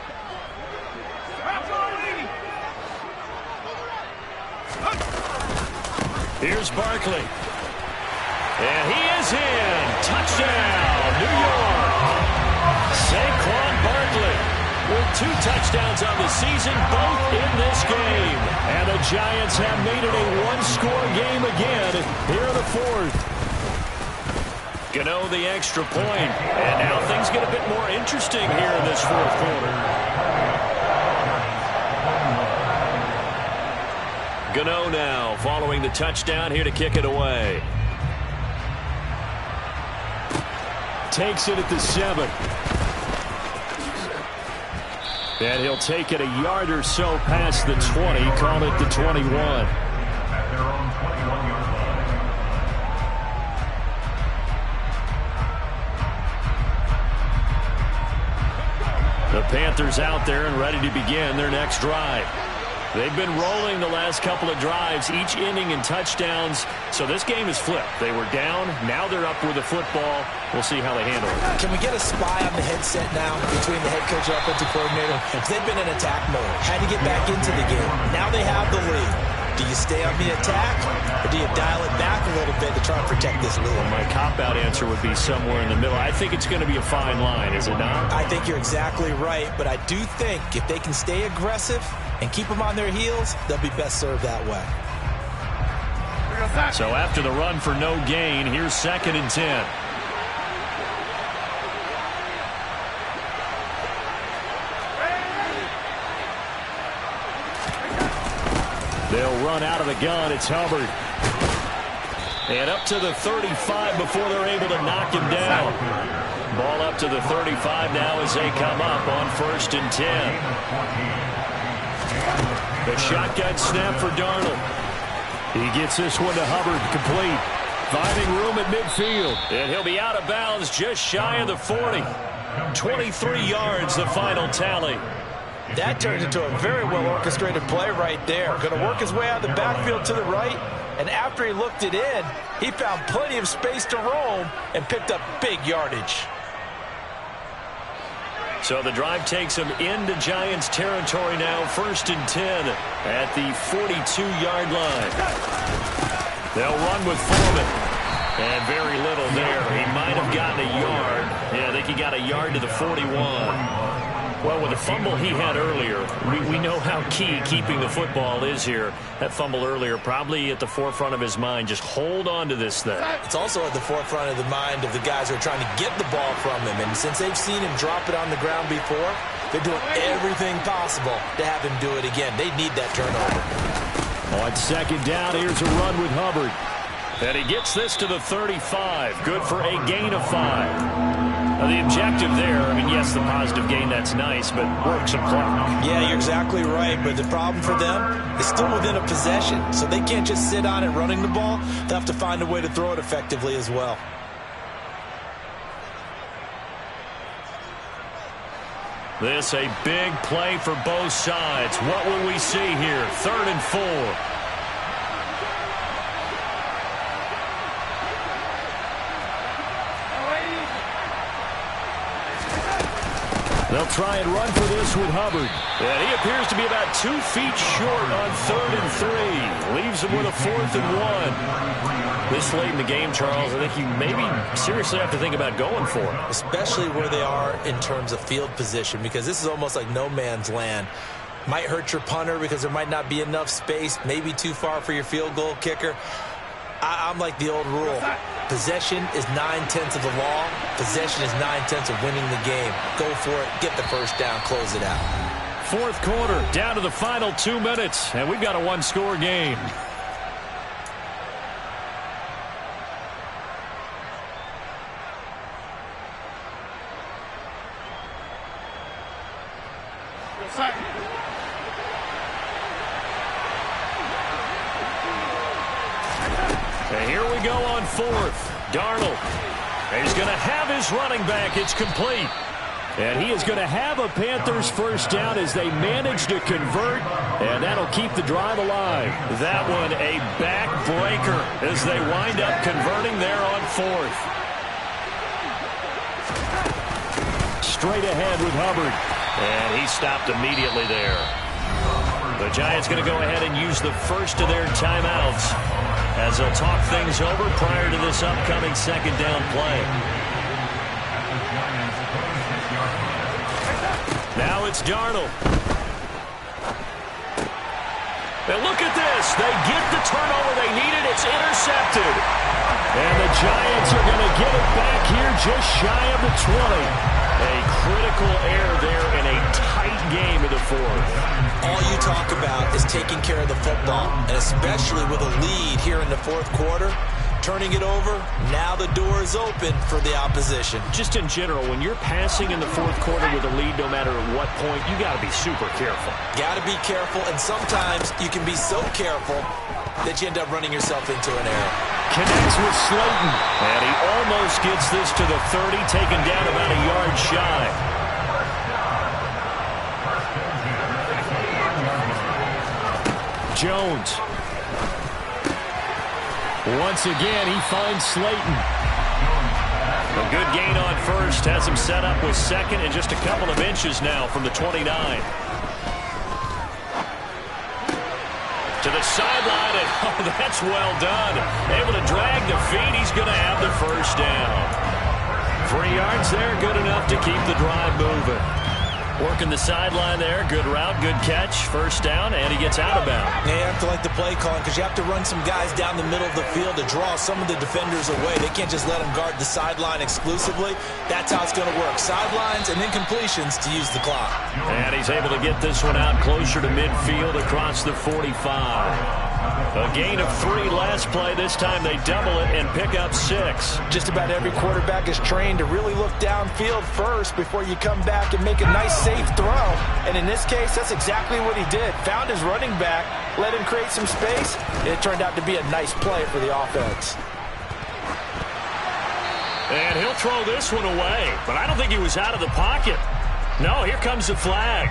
Here's Barkley. And he is in. Touchdown, New York. Saquon Barkley with 2 touchdowns on the season, both in this game. And the Giants have made it a 1-score game again here in the 4th. Gano the extra point. And now things get a bit more interesting here in this 4th quarter. Gano now following the touchdown here to kick it away. takes it at the 7. And he'll take it a yard or so past the 20, call it the 21. At their own 21-yard line. The Panthers out there and ready to begin their next drive. They've been rolling the last couple of drives, each inning in touchdowns, so this game is flipped. They were down, now they're up with the football. We'll see how they handle it. Can we get a spy on the headset now between the head coach and offensive coordinator? Because they've been in attack mode, had to get back into the game. Now they have the lead. Do you stay on the attack, or do you dial it back a little bit to try and protect this lead? Well, my cop-out answer would be somewhere in the middle. I think it's going to be a fine line, is it not? I think you're exactly right, but I do think if they can stay aggressive and keep them on their heels, they'll be best served that way. So after the run for no gain, here's 2nd and 10. They'll run out of the gun. It's Hubbard. And up to the 35 before they're able to knock him down. Ball up to the 35 now as they come up on 1st and 10. The shotgun snap for Darnold. He gets this one to Hubbard, complete. Finding room at midfield. And he'll be out of bounds just shy of the 40. 23 yards, the final tally. That turned into a very well-orchestrated play right there. Going to work his way out of the backfield to the right, and after he looked it in, he found plenty of space to roam and picked up big yardage. So the drive takes him into Giants territory now, 1st and 10 at the 42-yard line. They'll run with Foreman. And very little there. He might have gotten a yard. Yeah, I think he got a yard to the 41. Well, with the fumble he had earlier, we know how key keeping the football is here. That fumble earlier probably at the forefront of his mind. Just hold on to this thing. It's also at the forefront of the mind of the guys who are trying to get the ball from him. And since they've seen him drop it on the ground before, they're doing everything possible to have him do it again. They need that turnover. On 2nd down, here's a run with Hubbard. And he gets this to the 35. Good for a gain of 5. The objective there, I mean, yes, the positive gain, that's nice, but work some clock. Yeah, you're exactly right, but the problem for them is still within a possession, so they can't just sit on it running the ball. They'll have to find a way to throw it effectively as well. This a big play for both sides. What will we see here? 3rd and 4. They'll try and run for this with Hubbard. And he appears to be about 2 feet short on 3rd and 3. Leaves him with a 4th and 1. This late in the game, Charles, I think you maybe seriously have to think about going for it. Especially where they are in terms of field position, because this is almost like no man's land. Might hurt your punter because there might not be enough space, maybe too far for your field goal kicker. I'm like the old rule. Possession is 9/10 of the law. Possession is 9/10 of winning the game. Go for it. Get the first down. Close it out. 4th quarter, down to the final 2 minutes, and we've got a 1-score game. And here we go on 4th. Darnold. He's going to have his running back. It's complete. And he is going to have a Panthers first down as they manage to convert, and that'll keep the drive alive. That one a backbreaker as they wind up converting there on 4th. Straight ahead with Hubbard. And he stopped immediately there. The Giants going to go ahead and use the first of their timeouts as they'll talk things over prior to this upcoming 2nd down play. Now it's Darnold. And look at this. They get the turnover they needed. It's intercepted. And the Giants are going to get it back here just shy of the 20. A critical error there in a tight game of the 4th. All you talk about is taking care of the football, and especially with a lead here in the 4th quarter, turning it over. Now the door is open for the opposition. Just in general, when you're passing in the fourth quarter with a lead, no matter at what point, you got to be super careful. Got to be careful, and sometimes you can be so careful that you end up running yourself into an error. Connects with Slayton, and he almost gets this to the 30, taken down about a yard shy. Jones. Once again, he finds Slayton. A good gain on first, has him set up with second and just a couple of inches now from the 29. To the sideline, and oh, that's well done. Able to drag the feet. He's going to have the first down. 3 yards there, good enough to keep the drive moving. Working the sideline there. Good route, good catch. First down, and he gets out of bounds. Yeah, you have to like the play calling because you have to run some guys down the middle of the field to draw some of the defenders away. They can't just let them guard the sideline exclusively. That's how it's going to work. Sidelines and then completions to use the clock. And he's able to get this one out closer to midfield across the 45. A gain of 3 last play. This time they double it and pick up 6. Just about every quarterback is trained to really look downfield first before you come back and make a nice safe throw. And in this case, that's exactly what he did. Found his running back, let him create some space. It turned out to be a nice play for the offense. And he'll throw this one away. But I don't think he was out of the pocket. No, here comes the flag.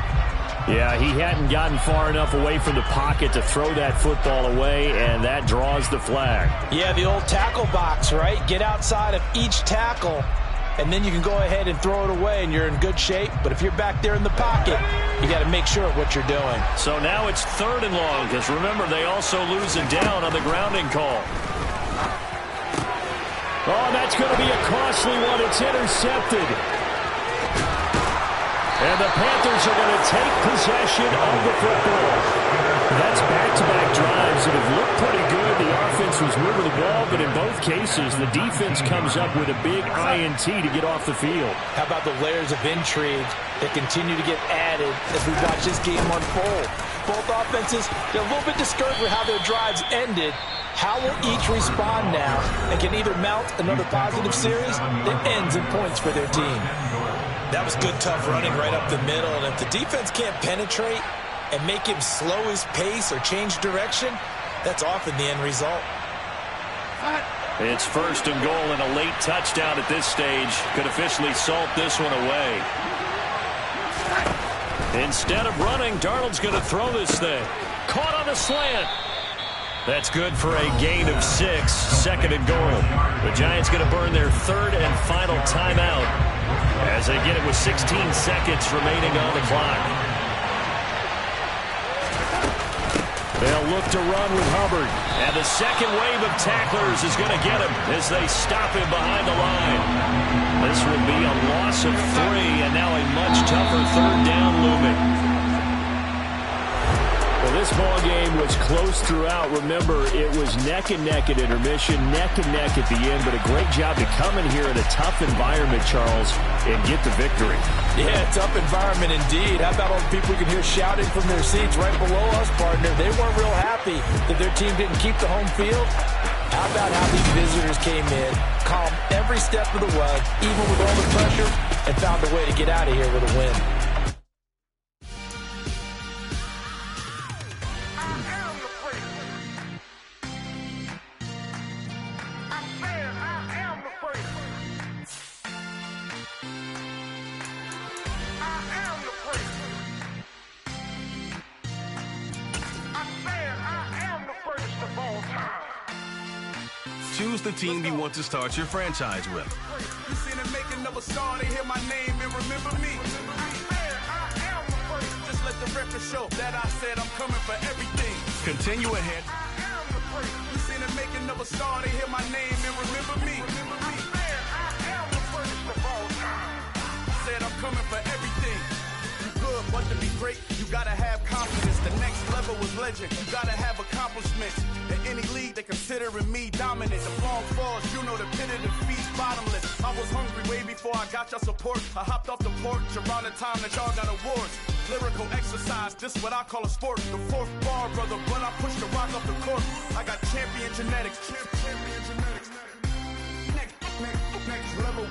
Yeah, he hadn't gotten far enough away from the pocket to throw that football away, and that draws the flag. Yeah, the old tackle box, right? Get outside of each tackle, and then you can go ahead and throw it away, and you're in good shape. But if you're back there in the pocket, you got to make sure of what you're doing. So now it's 3rd and long, because remember, they also lose it down on the grounding call. Oh, that's going to be a costly one. It's intercepted. And the Panthers are going to take possession of the football. That's back-to-back drives that have looked pretty good. The offense was moving the ball, but in both cases, the defense comes up with a big INT to get off the field. How about the layers of intrigue that continue to get added as we watch this game unfold? Both offenses, they're a little bit discouraged with how their drives ended. How will each respond now and can either mount another positive series that ends in points for their team? That was good, tough running right up the middle. And if the defense can't penetrate and make him slow his pace or change direction, that's often the end result. It's 1st and goal and a late touchdown at this stage. Could officially salt this one away. Instead of running, Darnold's going to throw this thing. Caught on the slant. That's good for a gain of 6. 2nd and goal. The Giants going to burn their 3rd and final timeout as they get it with 16 seconds remaining on the clock. They'll look to run with Hubbard. And the second wave of tacklers is going to get him as they stop him behind the line. This will be a loss of 3 and now a much tougher 3rd down looming. Well, this ball game was close throughout. Remember, it was neck and neck at intermission, neck and neck at the end, but a great job to come in here in a tough environment, Charles, and get the victory. Yeah, tough environment indeed. How about all the people you can hear shouting from their seats right below us, partner? They weren't real happy that their team didn't keep the home field. How about how these visitors came in, calm every step of the way, even with all the pressure, and found a way to get out of here with a win. Choose the team you want to start your franchise with. You seen the making of a star, they hear my name and remember me. Just let the record show that I said I'm coming for everything. Continue ahead. You seen the making of a star, they hear my name and remember me. Said I'm coming for everything. You good, but to be great, you gotta have confidence. The next level was legend. You gotta have accomplishments. In any league, they considering me dominant. The long falls, you know the pit of defeat's bottomless. I was hungry way before I got your support. I hopped off the porch around the time that y'all got awards. lyrical exercise, this what I call a sport. The fourth bar, brother, when I push the rock up the court. I got champion genetics. Champion genetics. Next level.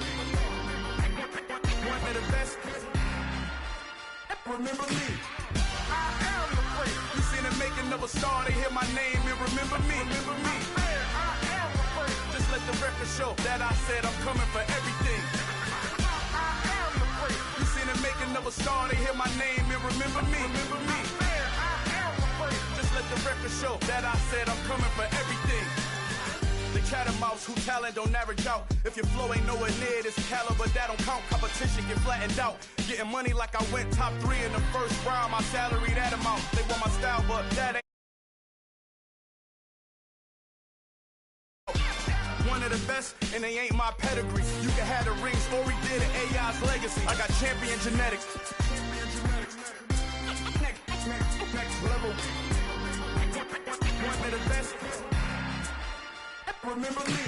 One of the best. Remember me. I am the great. You seen the making of a star, they hear my name and remember me. Remember me. I am the great. Just let the record show that I said I'm coming for everything. I am the great. You seen the making of a star, they hear my name and remember me. Remember me. I am the great. Just let the record show that I said I'm coming for everything. The cat and mouse who talent don't average out. If your flow ain't nowhere near this caliber, that don't count. Competition get flattened out. Getting money like I went top 3 in the first round. My salary that amount. They want my style, but that ain't. One of the best, and they ain't my pedigree. You can have the rings, or we did it, AI's legacy. I got champion genetics. Next level. One of the best. Remember me.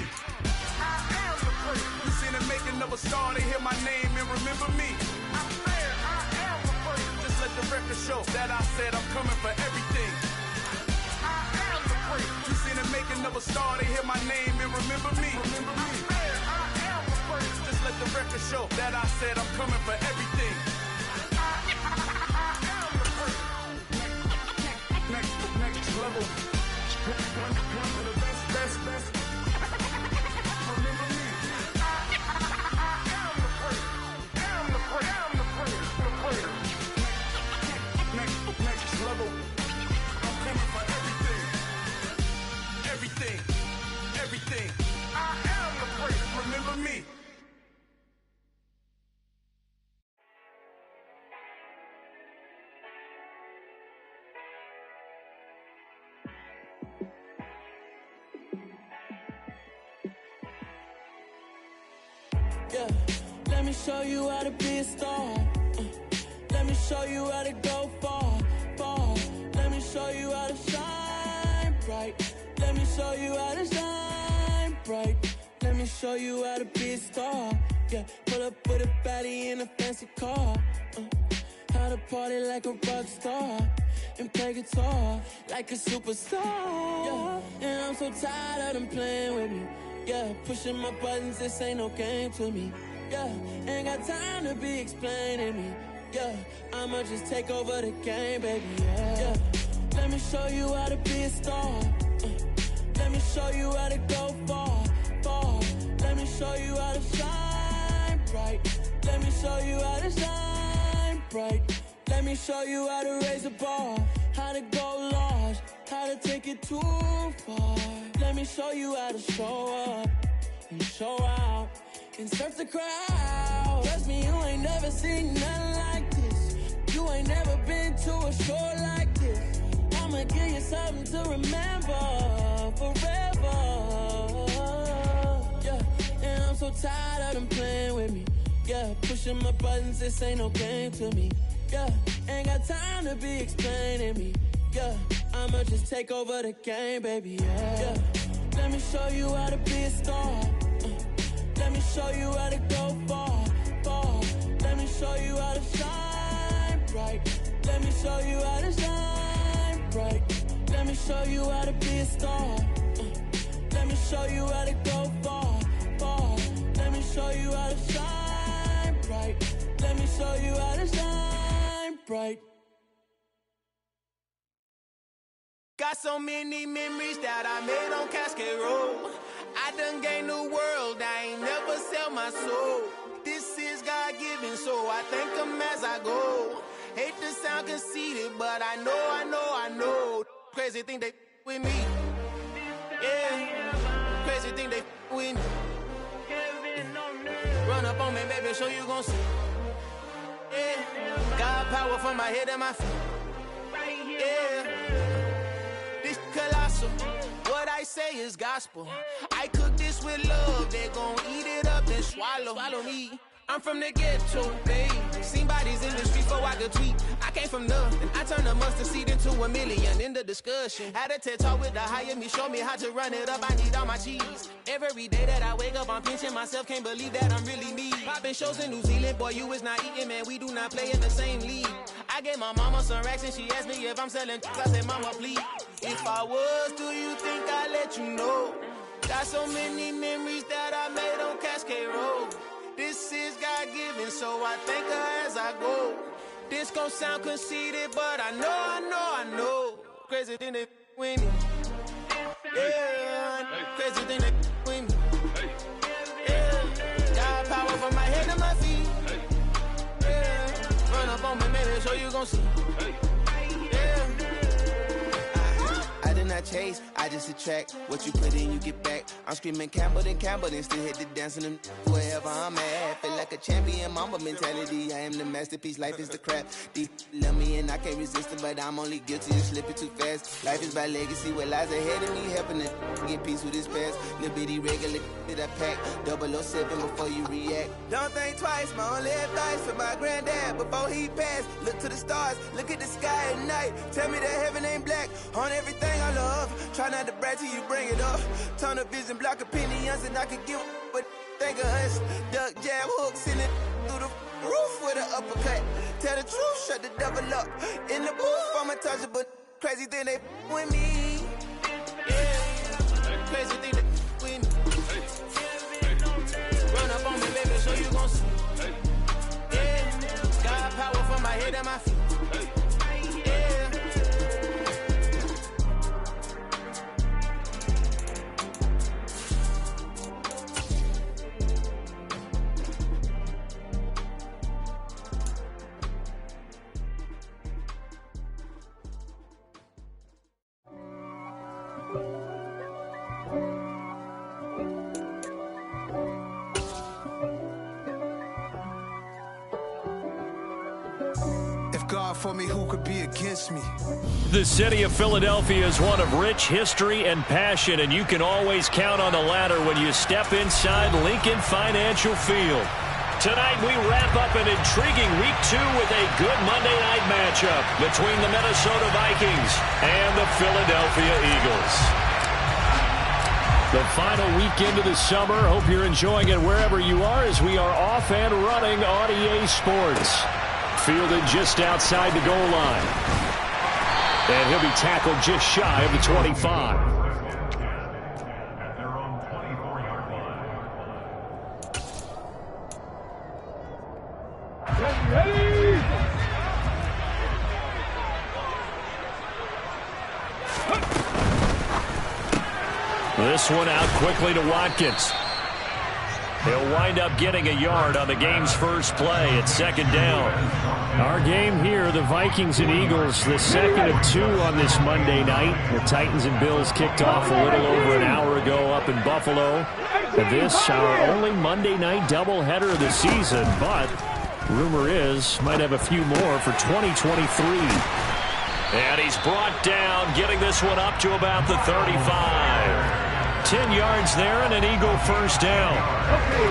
I am the great. You seen the making of a star, they hear my name and remember me. I am the great. Just let the record show that I said I'm coming for everything. I am the great. You seen the making of a star, they hear my name and remember me. Remember me. I am the great. Just let the record show that I said I'm coming for everything. I am the great. Next level. One of the best. Remember me. I am the great. Am the great. Next level. I'm coming for everything. I am the great. Remember me. Yeah, let me show you how to be a star. Let me show you how to go far. Let me show you how to shine bright. Let me show you how to shine bright. Let me show you how to be a star. Yeah, pull up with a baddie in a fancy car. How to party like a rock star and play guitar like a superstar. Yeah, and I'm so tired of them playing with me. Yeah, pushing my buttons, this ain't no game to me. Yeah, ain't got time to be explaining me. Yeah, I'ma just take over the game, baby. Yeah, let me show you how to be a star. Let me show you how to go far. Let me show you how to shine bright. Let me show you how to shine bright. Let me show you how to raise a bar, how to go large, how to take it too far. Let me show you how to show up and show out and surf the crowd. Trust me, you ain't never seen nothing like this. You ain't never been to a show like this. I'ma give you something to remember forever. Yeah, and I'm so tired of them playing with me. Yeah, pushing my buttons, this ain't no game to me. Yeah, ain't got time to be explaining me. Yeah, I'ma just take over the game, baby. Yeah, let me show you how to be a star. Let me show you how to go far. Let me show you how to shine bright. Let me show you how to shine bright. Let me show you how to be a star. Let me show you how to go far. Let me show you how to shine bright. Let me show you how to shine bright. Got so many memories that I made on Cascade Road. I done gained the world, I ain't never sell my soul. This is God-given, so I thank him as I go. Hate to sound conceited, but I know. Crazy thing they with me. Yeah, crazy thing they with me. Run up on me, baby, show you gon' see. Yeah, got power from my head and my feet. Yeah, this colossal. What I say is gospel. I cook this with love. They gon' eat it up and swallow me. I'm from the ghetto, babe. Seen bodies in the streets before I could tweet. I came from nothing. I turned a mustard seed into a million in the discussion. Had a TED talk with the higher me, show me how to run it up. I need all my cheese. Every day that I wake up, I'm pinching myself. Can't believe that I'm really me. Popping shows in New Zealand, boy, you is not eating, man. We do not play in the same league. I gave my mama some racks and she asked me if I'm selling. I said, mama, please. If I was, do you think I'd let you know? Got so many memories that I made on Cascade Road. This is God-given, so I thank her as I go. This gon' sound conceited, but I know. Crazy thing that with me. Yeah, crazy thing that with me. Yeah, got power from my head to my feet. Yeah, run up on me, maybe so you gon' see. Yeah. I did not chase, I just attract. What you put in, you get back. I'm screaming Campbell, then still hit the dance and them wherever I'm at. Feel like a champion, mamba mentality. I am the masterpiece, life is the crap. Deep love me and I can't resist it, but I'm only guilty of slipping too fast. Life is by legacy, what lies ahead of me, helping to get peace with this past. Little bitty regular that I pack, 007 before you react. Don't think twice, my only advice for my granddad before he passed. Look to the stars, look at the sky at night. Tell me that heaven ain't black on everything I love. Try not to brag till you bring it up. Tunnel vision, block opinions, and I could give but think of us. Duck jab hooks in it through the roof with an uppercut. Tell the truth, shut the devil up. In the booth, I'm untouchable. Crazy thing they with me. Yeah, crazy thing they with me. Run up on me, baby, so you gon' see. Yeah, got power from my head and my feet. God for me, who could be against me? The city of Philadelphia is one of rich history and passion, and you can always count on the latter when you step inside Lincoln Financial Field. Tonight, we wrap up an intriguing Week 2 with a good Monday night matchup between the Minnesota Vikings and the Philadelphia Eagles. The final weekend of the summer. Hope you're enjoying it wherever you are as we are off and running on EA Sports. Fielded just outside the goal line. And he'll be tackled just shy of the 25. At their own 24-yard line. Ready! This one out quickly to Watkins. He'll wind up getting a yard on the game's first play at second down. Our game here, the Vikings and Eagles, the second of 2 on this Monday night. The Titans and Bills kicked off a little over an hour ago up in Buffalo. This, our only Monday night doubleheader of the season, but rumor is might have a few more for 2023. And he's brought down, getting this one up to about the 35. 10 yards there and an Eagle first down.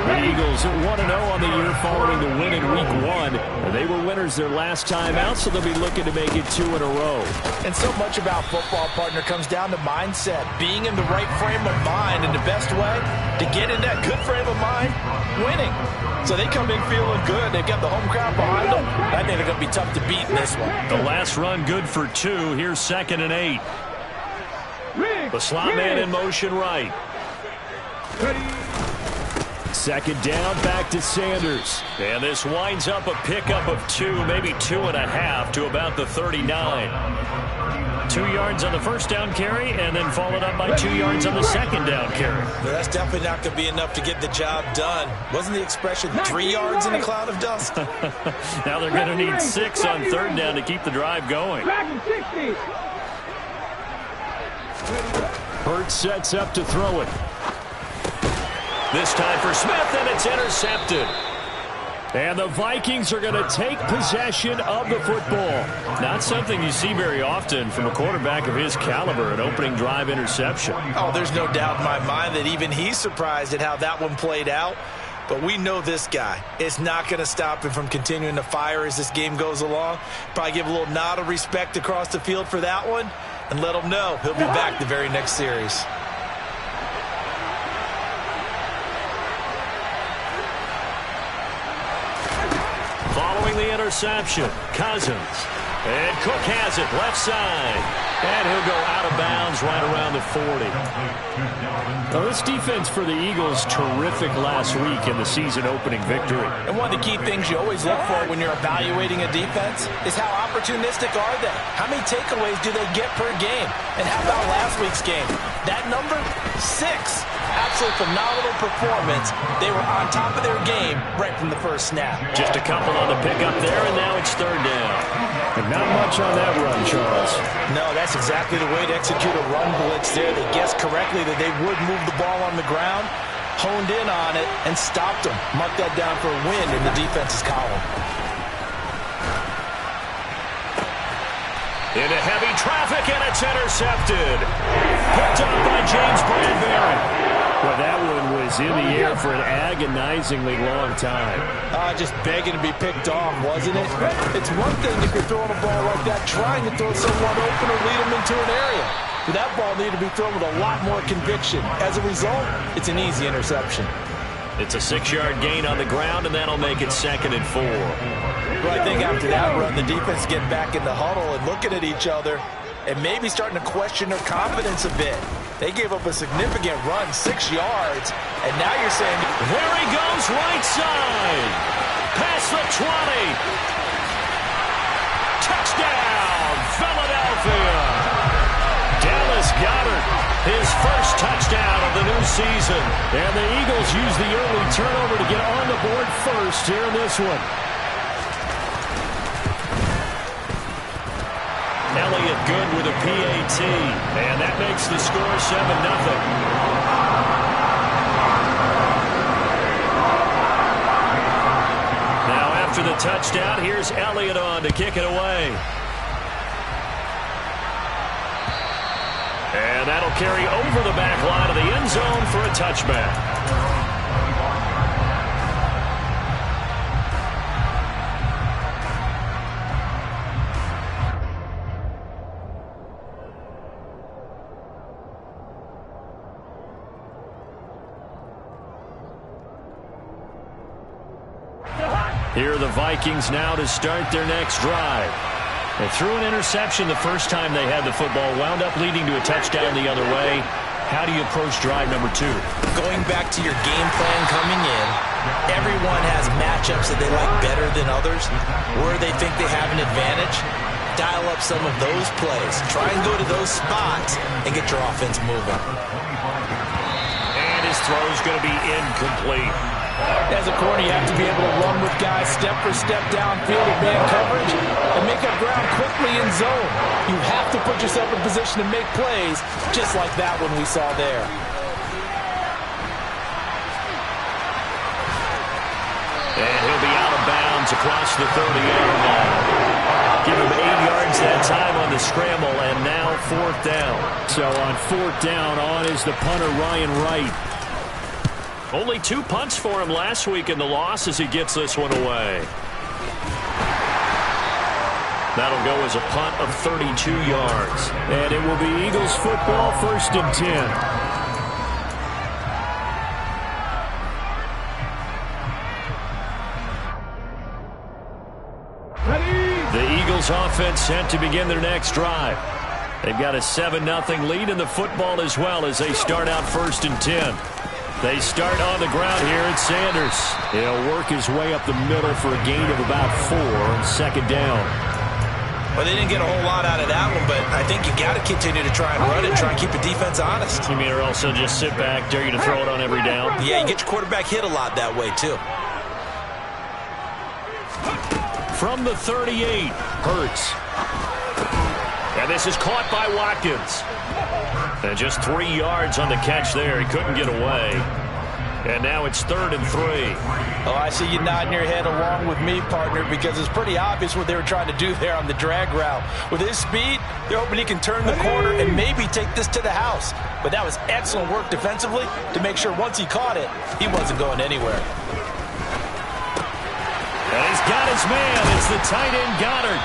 The Eagles at 1-0 on the year following the win in Week 1. They were winners their last time out, so they'll be looking to make it 2 in a row. And so much about football, partner, comes down to mindset. Being in the right frame of mind, and the best way to get in that good frame of mind, winning. So they come in feeling good. They've got the home crowd behind them. I think they're going to be tough to beat in this one. The last run good for 2. Here's 2nd and 8. The slot man in motion right. Second down, back to Sanders. And this winds up a pickup of 2, maybe 2.5 to about the 39. 2 yards on the first down carry, and then followed up by 2 yards on the second down carry. Well, that's definitely not going to be enough to get the job done. Wasn't the expression 3 yards in a cloud of dust? Now they're going to need 6 on third down to keep the drive going. Hurts sets up to throw it. This time for Smith, and it's intercepted. And the Vikings are going to take possession of the football. Not something you see very often from a quarterback of his caliber, an opening drive interception. Oh, there's no doubt in my mind that even he's surprised at how that one played out. But we know this guy is not going to stop him from continuing to fire as this game goes along. Probably give a little nod of respect across the field for that one and let him know he'll be back the very next series. Following the interception, Cousins. And Cook has it, left side. And he'll go out of bounds right around the 40. Well, this defense for the Eagles, terrific last week in the season-opening victory. And one of the key things you always look for when you're evaluating a defense is how opportunistic are they? How many takeaways do they get per game? And how about last week's game? That number? 6. Absolute phenomenal performance. They were on top of their game right from the first snap. Just a couple on the pickup there, and now it's third down. But not much on that run, Charles. No, that's exactly the way to execute a run blitz there. They guessed correctly that they would move the ball on the ground, honed in on it, and stopped them. Mark that down for a win in the defense's column. Into heavy traffic, and it's intercepted. Picked up by James Bradbury. Well, that one was in the air for an agonizingly long time. Just begging to be picked off, wasn't it? It's one thing if you're throwing a ball like that, trying to throw someone open or lead them into an area. But that ball needed to be thrown with a lot more conviction. As a result, it's an easy interception. It's a 6-yard gain on the ground, and that'll make it 2nd and 4. Well, I think after that run, the defense getting back in the huddle and looking at each other and maybe starting to question their confidence a bit. They gave up a significant run, 6 yards, and now you're saying, there he goes, right side. Past the 20. Touchdown, Philadelphia. Dallas Goedert, his first touchdown of the new season. And the Eagles use the early turnover to get on the board first here in this one. Elliott good with a PAT, and that makes the score 7-0. Now after the touchdown, here's Elliott on to kick it away. And that'll carry over the back line of the end zone for a touchback. Here are the Vikings now to start their next drive. They threw an interception the first time they had the football, wound up leading to a touchdown the other way. How do you approach drive number 2? Going back to your game plan coming in, everyone has matchups that they like better than others. Where they think they have an advantage, dial up some of those plays. Try and go to those spots and get your offense moving. And his throw is going to be incomplete. As a corner, you have to be able to run with guys step for step downfield in man coverage and make up ground quickly in zone. You have to put yourself in position to make plays, just like that one we saw there. And he'll be out of bounds across the 30-yard line. Give him 8 yards that time on the scramble, and now 4th down. So on 4th down, on is the punter, Ryan Wright. Only 2 punts for him last week in the loss as he gets this one away. That'll go as a punt of 32 yards. And it will be Eagles football, 1st and 10. The Eagles offense set to begin their next drive. They've got a 7-0 lead in the football as well as they start out 1st and 10. They start on the ground here at Sanders. He'll work his way up the middle for a gain of about 4 on 2nd down. Well, they didn't get a whole lot out of that one, but I think you got to continue to try and run it, try and keep the defense honest. You mean, or also just sit back, dare you to throw it on every down? Yeah, you get your quarterback hit a lot that way, too. From the 38, Hurts. And this is caught by Watkins. And just 3 yards on the catch there. He couldn't get away. And now it's 3rd and 3. Oh, I see you nodding your head along with me, partner, because it's pretty obvious what they were trying to do there on the drag route. With his speed, they're hoping he can turn the corner and maybe take this to the house. But that was excellent work defensively to make sure once he caught it, he wasn't going anywhere. And he's got his man. It's the tight end, Goddard.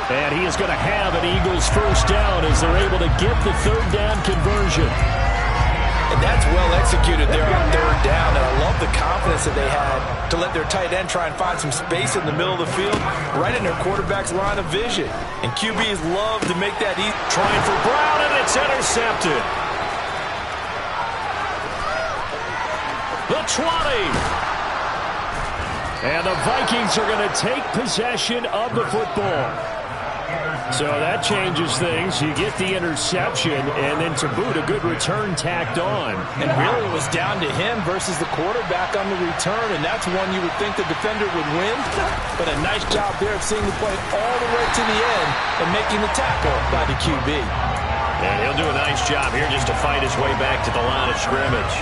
And he is going to have an Eagles 1st down as they're able to get the 3rd down conversion. And That's well executed there on third down, and I love the confidence that they had to let their tight end try and find some space in the middle of the field, right in their quarterback's line of vision. And QBs love to make that easy. Trying for Brown, and it's intercepted. The 20. And the Vikings are going to take possession of the football. So that changes things. You get the interception, and then to boot, a good return tacked on. And really it was down to him versus the quarterback on the return, and that's one you would think the defender would win. But a nice job there of seeing the play all the way to the end and making the tackle by the QB. And he'll do a nice job here just to fight his way back to the line of scrimmage.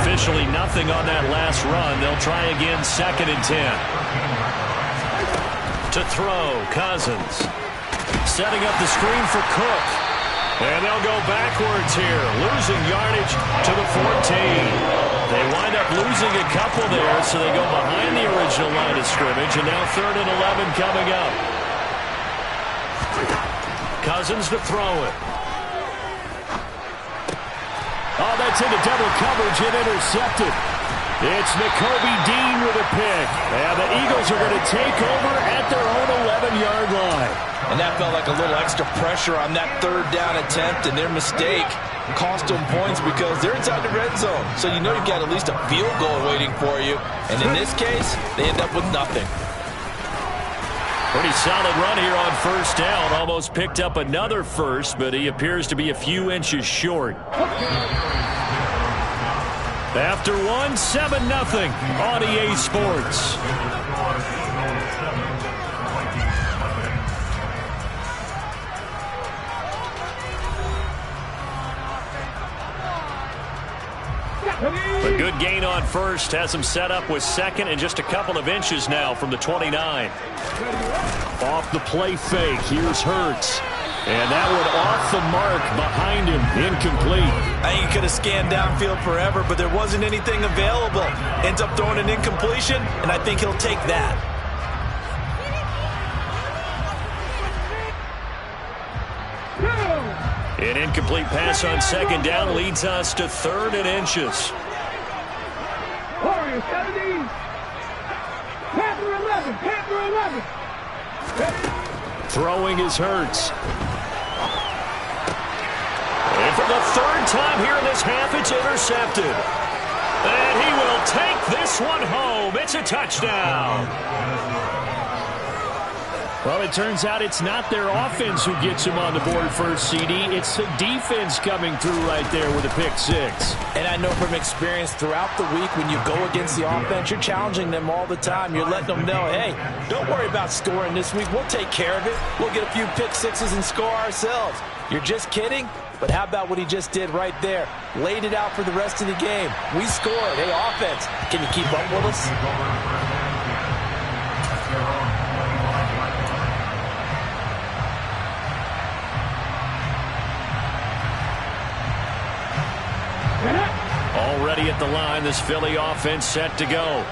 Officially nothing on that last run. They'll try again, 2nd and 10. To throw, Cousins. Setting up the screen for Cook. And they'll go backwards here, losing yardage to the 14. They wind up losing a couple there, so they go behind the original line of scrimmage, and now 3rd and 11 coming up. Cousins to throw it. Oh, that's into double coverage and intercepted. It's Nakobe Dean with a pick. And the Eagles are going to take over at their own 11-yard line. And that felt like a little extra pressure on that 3rd down attempt, and their mistake cost them points because they're inside the red zone. So you know you've got at least a field goal waiting for you. And in this case, they end up with nothing. Pretty solid run here on 1st down. Almost picked up another first, but he appears to be a few inches short. After 1, 7-0 on EA Sports. A good gain on 1st. Has him set up with 2nd and just a couple of inches now from the 29. Off the play fake. Here's Hurts. And that one off the mark behind him. Incomplete. I think he could have scanned downfield forever, but there wasn't anything available. Ends up throwing an incompletion, and I think he'll take that. An incomplete pass on 2nd down leads us to 3rd and inches. Warriors 17. Panther 11. Panther 11. Throwing is Hurts. And for the 3rd time here in this half, it's intercepted. And he will take this one home. It's a touchdown. Well, it turns out it's not their offense who gets him on the board first, CD. It's the defense coming through right there with a pick 6. And I know from experience throughout the week when you go against the offense, you're challenging them all the time. You're letting them know, hey, don't worry about scoring this week. We'll take care of it. We'll get a few pick 6s and score ourselves. You're just kidding? But how about what he just did right there? Laid it out for the rest of the game. We scored. Hey, offense, can you keep up with us? Already at the line, this Philly offense set to go.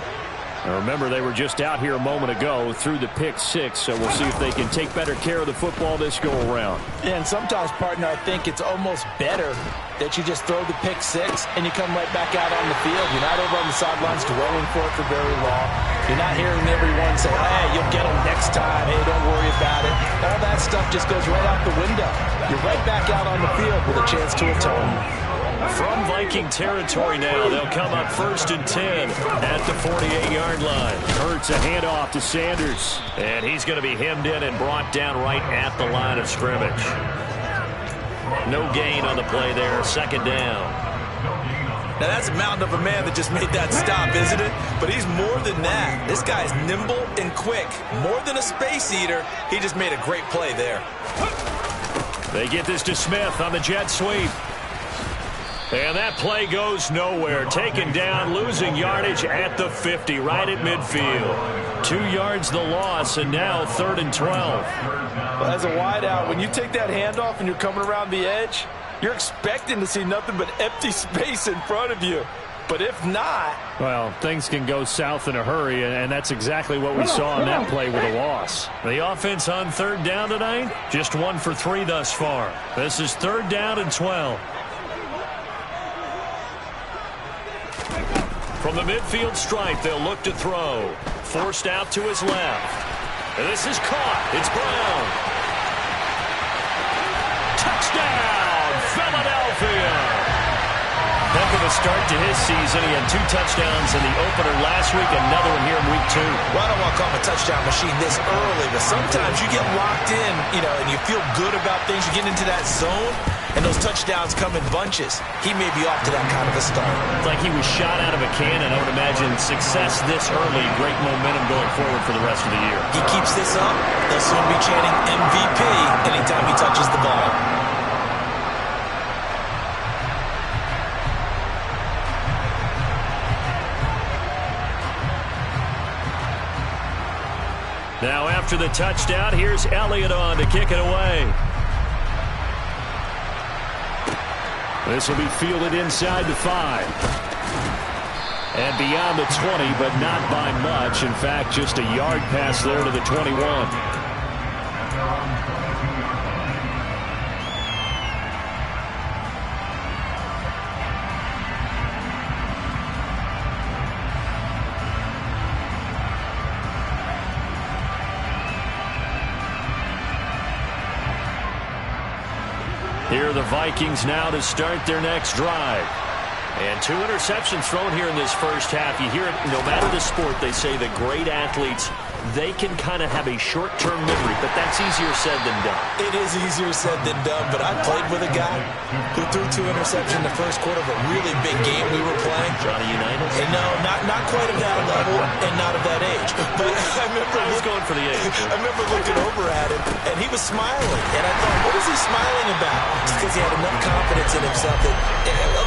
Now remember, they were just out here a moment ago through the pick 6, so we'll see if they can take better care of the football this go-around. And sometimes, partner, I think it's almost better that you just throw the pick 6 and you come right back out on the field. You're not over on the sidelines dwelling for it for very long. You're not hearing everyone say, hey, you'll get them next time. Hey, don't worry about it. All that stuff just goes right out the window. You're right back out on the field with a chance to atone. From Viking territory now, they'll come up 1st and 10 at the 48-yard line. Hurts a handoff to Sanders, and he's going to be hemmed in and brought down right at the line of scrimmage. No gain on the play there, 2nd down. Now that's a mountain of a man that just made that stop, isn't it? But he's more than that. This guy's nimble and quick. More than a space eater, he just made a great play there. They get this to Smith on the jet sweep. And that play goes nowhere. Taken down, losing yardage at the 50, right at midfield. 2 yards the loss, and now 3rd and 12. Well, as a wideout, when you take that handoff and you're coming around the edge, you're expecting to see nothing but empty space in front of you. But if not... Well, things can go south in a hurry, and that's exactly what we saw on that play with a loss. The offense on 3rd down tonight, just 1 for 3 thus far. This is 3rd down and 12. From the midfield stripe, they'll look to throw. Forced out to his left. And this is caught. It's Brown. Touchdown, Philadelphia. Heck of a start to his season. He had 2 touchdowns in the opener last week, another one here in week 2. Well, I don't want to call him a touchdown machine this early, but sometimes you get locked in, and you feel good about things. You get into that zone, and those touchdowns come in bunches. He may be off to that kind of a start. It's like he was shot out of a cannon. I would imagine success this early, great momentum going forward for the rest of the year. He keeps this up, they'll soon be chanting MVP anytime he touches the ball. Now after the touchdown, here's Elliott on to kick it away. This will be fielded inside the 5. And beyond the 20, but not by much. In fact, just a yard pass there to the 21. Here are the Vikings now to start their next drive. And 2 interceptions thrown here in this first half. You hear it, no matter the sport, they say that great athletes, they can kind of have a short-term memory, but that's easier said than done. It is easier said than done, but I played with a guy who threw 2 interceptions in the first quarter of a really big game we were playing. Johnny Unitas? And no, not quite of that level and not of that age. But I was going for the age. I remember looking over at him, and he was smiling. And I thought, what is he smiling about? Just because he had enough confidence in himself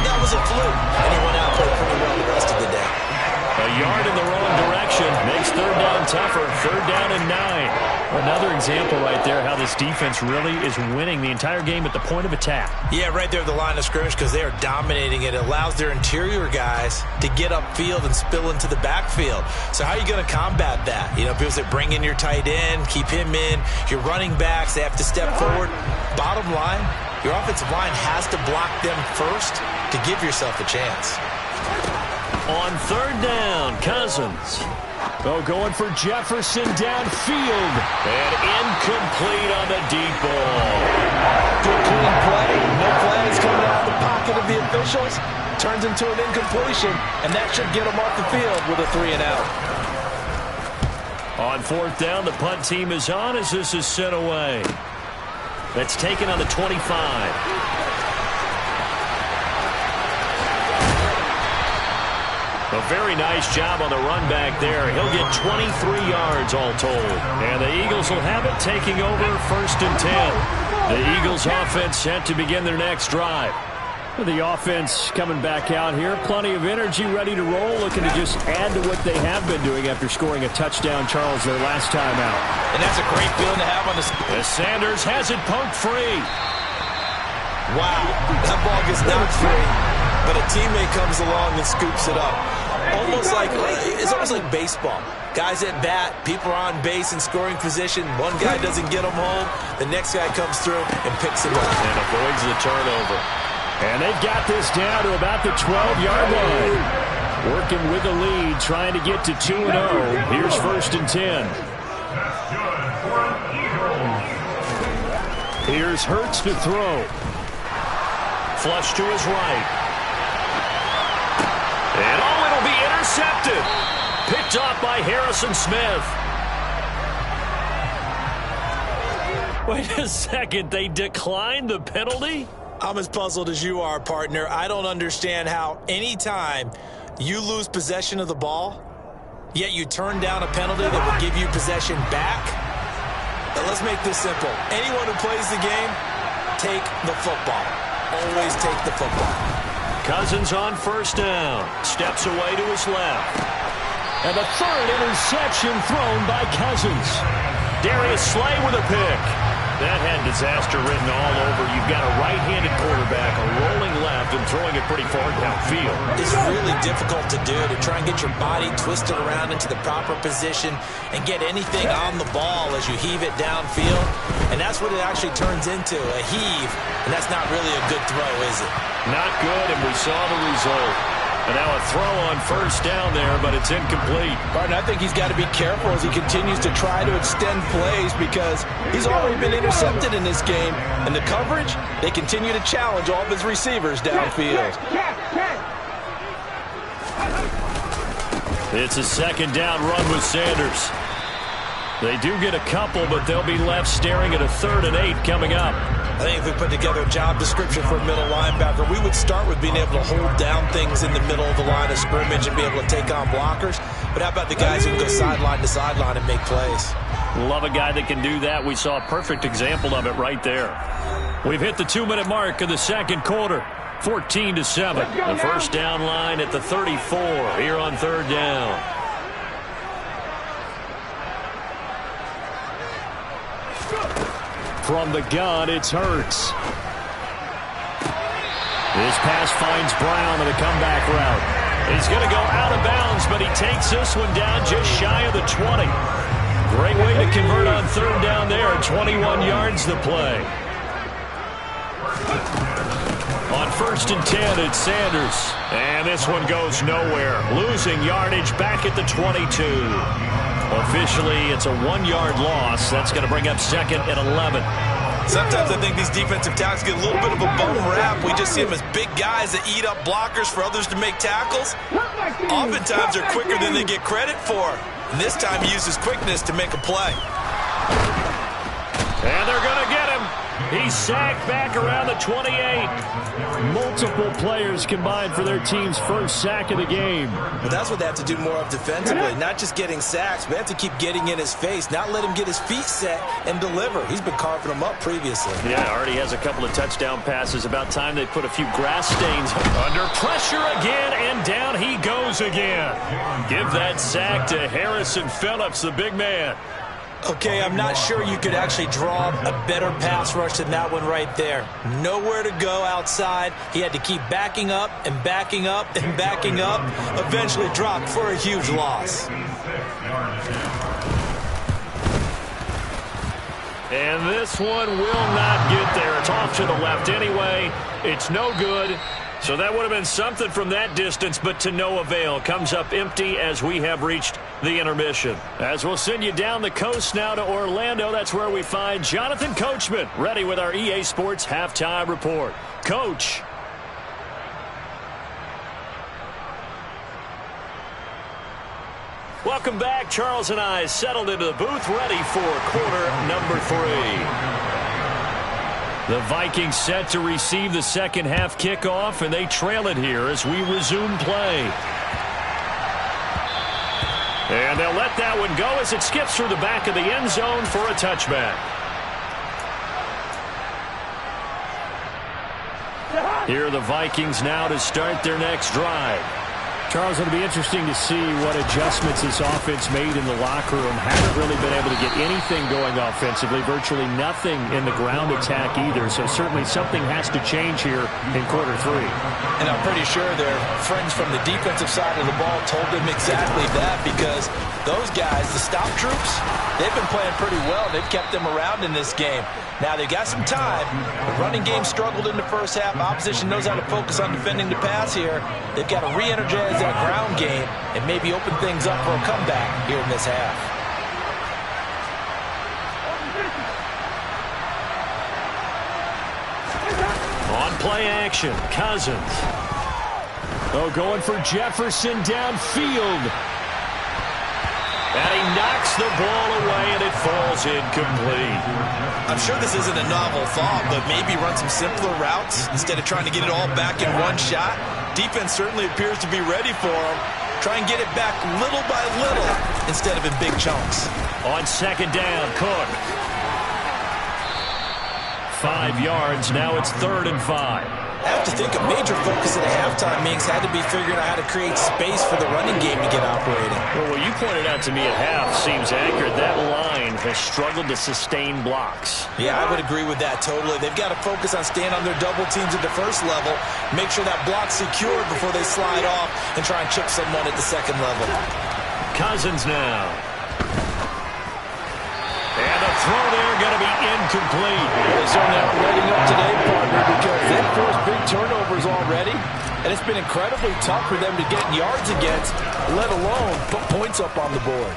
that was a fluke. And he went out and played pretty well the rest of the day. A yard in the wrong direction makes third down tougher. 3rd down and 9. Another example right there how this defense really is winning the entire game at the point of attack. Yeah, right there at the line of scrimmage because they are dominating it. It allows their interior guys to get upfield and spill into the backfield. So how are you going to combat that? People say bring in your tight end, keep him in. Your running backs, they have to step forward. Bottom line, your offensive line has to block them first to give yourself a chance. On 3rd down, Cousins. Going for Jefferson downfield. And incomplete on the deep ball. Good clean play. No flags coming out of the pocket of the officials. Turns into an incompletion, and that should get them off the field with a 3 and out. On 4th down, the punt team is on as this is sent away. That's taken on the 25. A very nice job on the run back there. He'll get 23 yards all told. And the Eagles will have it taking over 1st and 10. The Eagles offense set to begin their next drive. The offense coming back out here. Plenty of energy, ready to roll, looking to just add to what they have been doing after scoring a touchdown, Charles, their last time out. And that's a great feeling to have on the... As Sanders has it poked free. Wow, that ball gets knocked free, but a teammate comes along and scoops it up. It's almost like baseball. Guys at bat, people are on base in scoring position. One guy doesn't get them home. The next guy comes through and picks him up. And avoids the turnover. And they've got this down to about the 12-yard line. Working with the lead, trying to get to 2-0. Here's 1st and 10. Here's Hurts to throw. Flush to his right. And it'll be intercepted. Picked off by Harrison Smith. Wait a second, they declined the penalty? I'm as puzzled as you are, partner. I don't understand how anytime you lose possession of the ball, yet you turn down a penalty that will give you possession back. Now let's make this simple. Anyone who plays the game, take the football. Always take the football. Cousins on 1st down. Steps away to his left. And the 3rd interception thrown by Cousins. Darius Slay with a pick. That had disaster written all over. You've got a right-handed quarterback, a rolling left, and throwing it pretty far downfield. It's really difficult to do, to try and get your body twisted around into the proper position and get anything on the ball as you heave it downfield. And that's what it actually turns into, a heave. And that's not really a good throw, is it? Not good, and we saw the result. And now a throw on first down there, but it's incomplete. Barton, I think he's got to be careful as he continues to try to extend plays because he's already been intercepted in this game. And the coverage, they continue to challenge all of his receivers downfield. It's a second down run with Sanders. They do get a couple, but they'll be left staring at a 3rd and 8 coming up. I think if we put together a job description for a middle linebacker, we would start with being able to hold down things in the middle of the line of scrimmage and be able to take on blockers. But how about the guys who can go sideline to sideline and make plays? Love a guy that can do that. We saw a perfect example of it right there. We've hit the 2-minute mark of the second quarter. 14-7. The first down line at the 34 here on 3rd down. From the gun, it's Hurts. This pass finds Brown on the comeback route. He's going to go out of bounds, but he takes this one down just shy of the 20. Great way to convert on 3rd down there. 21 yards to play. On 1st and 10, it's Sanders. And this one goes nowhere. Losing yardage back at the 22. Officially, it's a 1-yard loss. That's going to bring up 2nd and 11. Sometimes I think these defensive tackles get a little bit of a bum rap. We just see them as big guys that eat up blockers for others to make tackles. Oftentimes, they're quicker than they get credit for. And this time, he uses quickness to make a play. And they're going to get him. He's sacked back around the 28. Multiple players combined for their team's first sack of the game. Well, that's what they have to do more of defensively. Not just getting sacks, but they have to keep getting in his face, not let him get his feet set and deliver. He's been carving them up previously. Yeah, already has a couple of touchdown passes. About time they put a few grass stains under pressure again, and down he goes again. Give that sack to Harrison Phillips, the big man. Okay, I'm not sure you could actually draw a better pass rush than that one right there. Nowhere to go outside. He had to keep backing up and backing up and backing up. Eventually dropped for a huge loss. And this one will not get there. It's off to the left anyway. It's no good. So that would have been something from that distance, but to no avail. Comes up empty as we have reached the intermission. As we'll send you down the coast now to Orlando, that's where we find Jonathan Coachman, ready with our EA Sports Halftime Report. Coach. Welcome back. Charles and I settled into the booth, ready for quarter number 3. The Vikings set to receive the second half kickoff, and they trail it here as we resume play. And they'll let that one go as it skips through the back of the end zone for a touchback. Here are the Vikings now to start their next drive. Charles, it'll be interesting to see what adjustments this offense made in the locker room. Haven't really been able to get anything going offensively, virtually nothing in the ground attack either. So certainly something has to change here in quarter 3. And I'm pretty sure their friends from the defensive side of the ball told them exactly that, because those guys, the stop troops, they've been playing pretty well. They've kept them around in this game. Now they've got some time. The running game struggled in the first half. Opposition knows how to focus on defending the pass here. They've got to re-energize that ground game and maybe open things up for a comeback here in this half. On play action, Cousins. Oh, going for Jefferson downfield. And he knocks the ball away, and it falls incomplete. I'm sure this isn't a novel thought, but maybe run some simpler routes instead of trying to get it all back in one shot. Defense certainly appears to be ready for him. Try and get it back little by little instead of in big chunks. On second down, Cook. 5 yards. Now it's 3rd and 5. I have to think a major focus at the halftime means had to be figuring out how to create space for the running game to get operating. Well, what you pointed out to me at half seems accurate. That line has struggled to sustain blocks. Yeah, I would agree with that totally. They've got to focus on staying on their double teams at the first level, make sure that block's secured before they slide off and try and chip someone at the second level. Cousins now. And the throw there going to be incomplete. They certainly aren't letting up today, partner, because they've forced big turnovers already. And it's been incredibly tough for them to get yards against, let alone put points up on the board.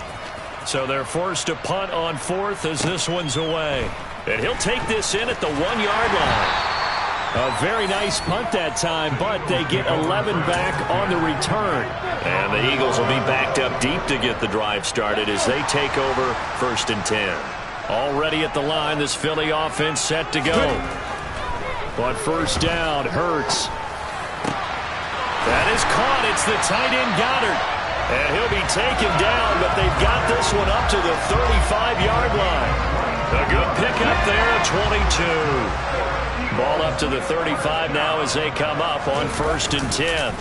So they're forced to punt on fourth as this one's away. And he'll take this in at the 1-yard line. A very nice punt that time, but they get 11 back on the return. And the Eagles will be backed up deep to get the drive started as they take over 1st and 10. Already at the line, this Philly offense set to go. But first down, Hurts. That is caught. It's the tight end Goddard. And he'll be taken down, but they've got this one up to the 35-yard line. A good pickup there, 22. Ball up to the 35 now as they come up on 1st and 10.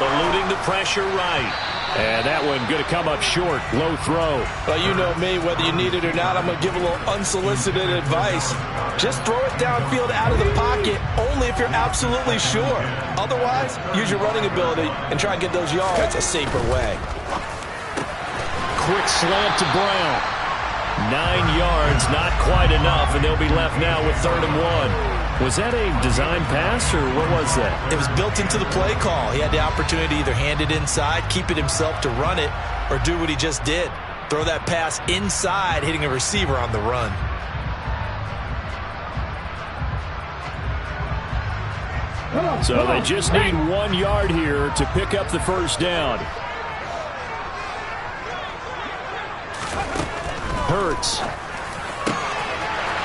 Eluding the pressure right. And that one going to come up short. Low throw. Well, you know me, whether you need it or not, I'm going to give a little unsolicited advice. Just throw it downfield out of the pocket only if you're absolutely sure. Otherwise, use your running ability and try and get those yards a safer way. Quick slant to Brown. 9 yards, not quite enough, and they'll be left now with 3rd and 1. Was that a design pass, or what was that? It was built into the play call. He had the opportunity to either hand it inside, keep it himself to run it, or do what he just did. Throw that pass inside, hitting a receiver on the run. So they just need 1 yard here to pick up the first down. Hurts.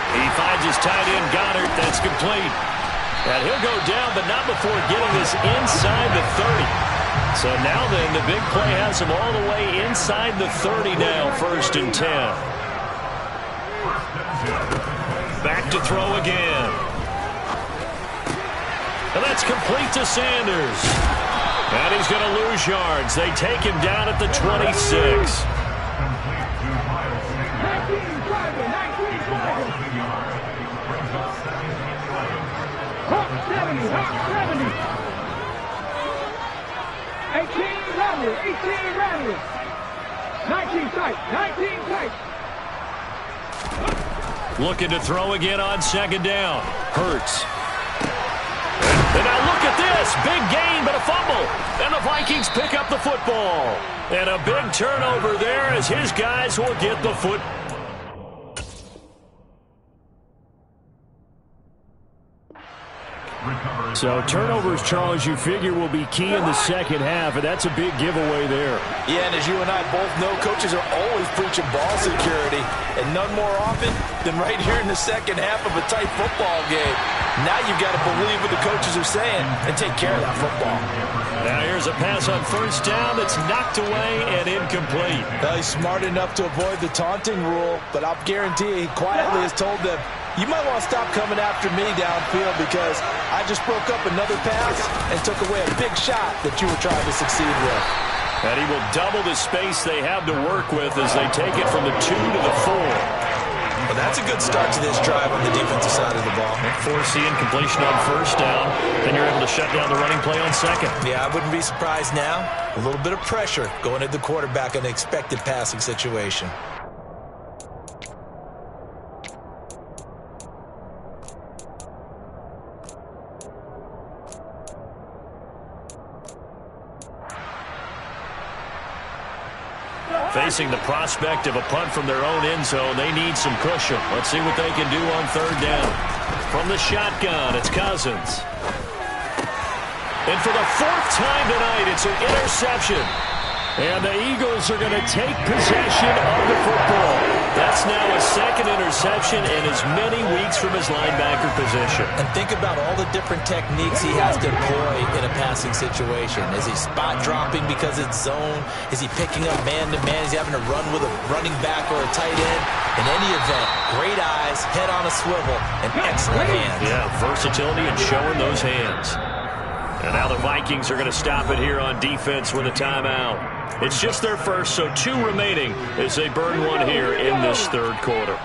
He finds his tight end Goddard. That's complete. And he'll go down, but not before getting this inside the 30. So now then, the big play has him all the way inside the 30 now, 1st and 10. Back to throw again. And that's complete to Sanders. And he's going to lose yards. They take him down at the 26. Looking to throw again on 2nd down. Hurts. And now look at this. Big gain, but a fumble. And the Vikings pick up the football. And a big turnover there as his guys will get the football. So turnovers, Charles, you figure will be key in the second half, and that's a big giveaway there. Yeah, and as you and I both know, coaches are always preaching ball security, and none more often than right here in the second half of a tight football game. Now you've got to believe what the coaches are saying and take care of that football. Now here's a pass on first down that's knocked away and incomplete. Well, he's smart enough to avoid the taunting rule, but I'll guarantee he quietly has told them, you might want to stop coming after me downfield because I just broke up another pass and took away a big shot that you were trying to succeed with. And he will double the space they have to work with as they take it from the 2 to the 4. Well, that's a good start to this drive on the defensive side of the ball. Foreseeing completion on first down. Then you're able to shut down the running play on second. Yeah, I wouldn't be surprised now. A little bit of pressure going at the quarterback in an expected passing situation. Facing the prospect of a punt from their own end zone, they need some cushion. Let's see what they can do on 3rd down. From the shotgun, it's Cousins. And for the 4th time tonight, it's an interception. And the Eagles are going to take possession of the football. That's now a 2nd interception in as many weeks from his linebacker position. And think about all the different techniques he has to employ in a passing situation. Is he spot dropping because it's zone? Is he picking up man-to-man? Is he having to run with a running back or a tight end? In any event, great eyes, head on a swivel, and excellent hands. Yeah, versatility and showing those hands. And now the Vikings are going to stop it here on defense with a timeout. It's just their first, so 2 remaining as they burn one here in this 3rd quarter.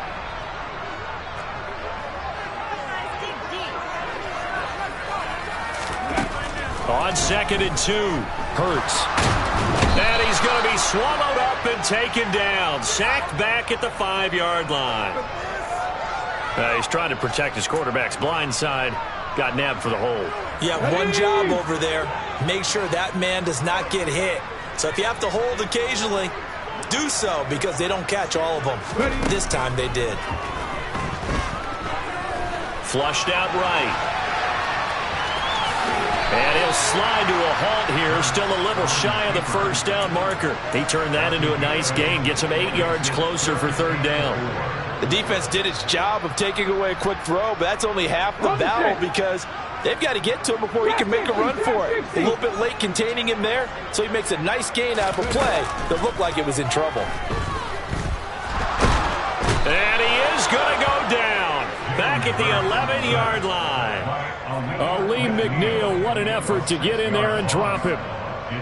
On 2nd and 2, Hurts. And he's going to be swallowed up and taken down. Sacked back at the 5-yard line. He's trying to protect his quarterback's blind side. got nabbed for the hold. Yeah, one job over there. Make sure that man does not get hit. So if you have to hold occasionally, do so, because they don't catch all of them. This time they did. Flushed out right. And he'll slide to a halt here, still a little shy of the first down marker. He turned that into a nice gain, gets him 8 yards closer for third down. The defense did its job of taking away a quick throw, but that's only half the battle, because they've got to get to him before he can make a run for it. A little bit late containing him there, so he makes a nice gain out of a play that looked like it was in trouble. And he is going to go down. Back at the 11-yard line. Lee McNeil, what an effort to get in there and drop him.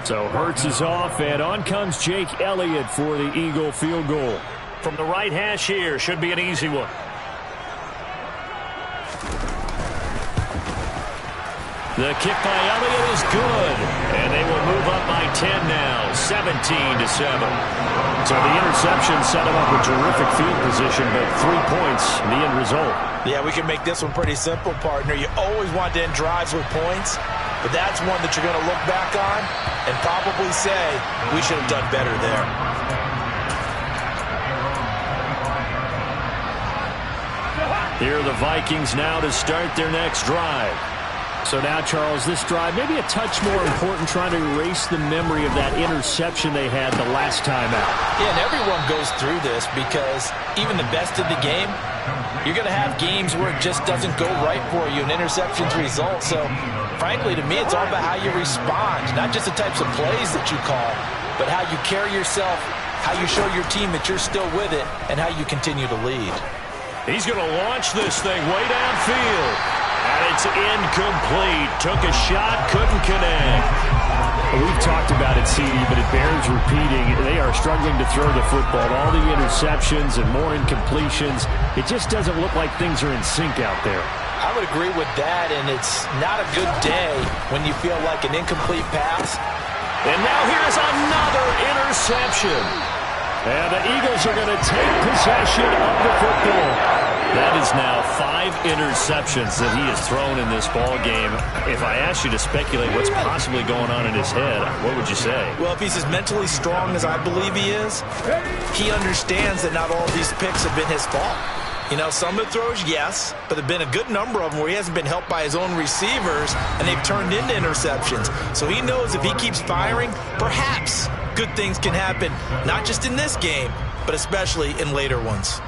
So Hurts is off, and on comes Jake Elliott for the Eagle field goal. From the right hash here, should be an easy one. The kick by Elliott is good, and they will move up by 10 now, 17-7. So the interception set him up with terrific field position, but 3 points, the end result. Yeah, we can make this one pretty simple, partner. You always want to end drives with points, but that's one that you're going to look back on and probably say, we should have done better there. Here are the Vikings now to start their next drive. So now, Charles, this drive maybe a touch more important, trying to erase the memory of that interception they had the last time out. Yeah, and everyone goes through this, because even the best in the game, you're going to have games where it just doesn't go right for you, and interceptions result. So, frankly, to me, it's all about how you respond, not just the types of plays that you call, but how you carry yourself, how you show your team that you're still with it, and how you continue to lead. He's going to launch this thing way downfield. And it's incomplete. Took a shot, couldn't connect. We've talked about it, CD, but it bears repeating. They are struggling to throw the football. All the interceptions and more incompletions. It just doesn't look like things are in sync out there. I would agree with that, and it's not a good day when you feel like an incomplete pass. And now here's another interception. And the Eagles are going to take possession of the football. That is now 5 interceptions that he has thrown in this ball game. If I asked you to speculate what's possibly going on in his head, what would you say? Well, if he's as mentally strong as I believe he is, he understands that not all of these picks have been his fault. You know, some of the throws, yes, but there have been a good number of them where he hasn't been helped by his own receivers, and they've turned into interceptions. So he knows if he keeps firing, perhaps good things can happen, not just in this game, but especially in later ones.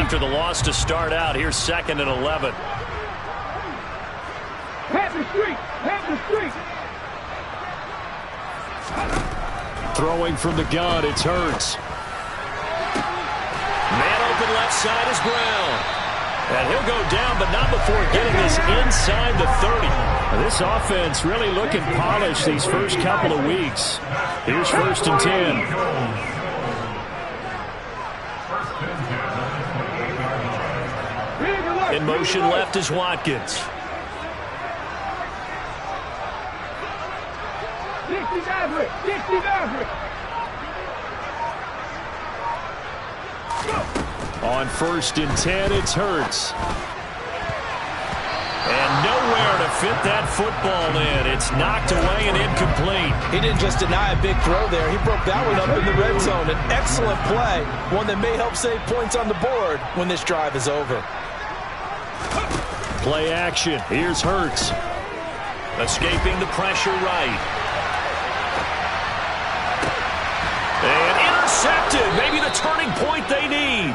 After the loss to start out, here's 2nd and 11. Pat the street! Pat the street! Throwing from the gun, it's Hurts. Man open left side is Brown. And he'll go down, but not before getting this inside the 30. Now, this offense really looking polished these first couple of weeks. Here's 1st and 10. In motion left is Watkins. 60 Maverick! 60 Maverick! On 1st and 10, it's Hurts. And nowhere to fit that football in. It's knocked away and incomplete. He didn't just deny a big throw there. He broke that one up in the red zone. An excellent play, one that may help save points on the board when this drive is over. Play action. Here's Hurts. Escaping the pressure right. And intercepted. Maybe the turning point they need.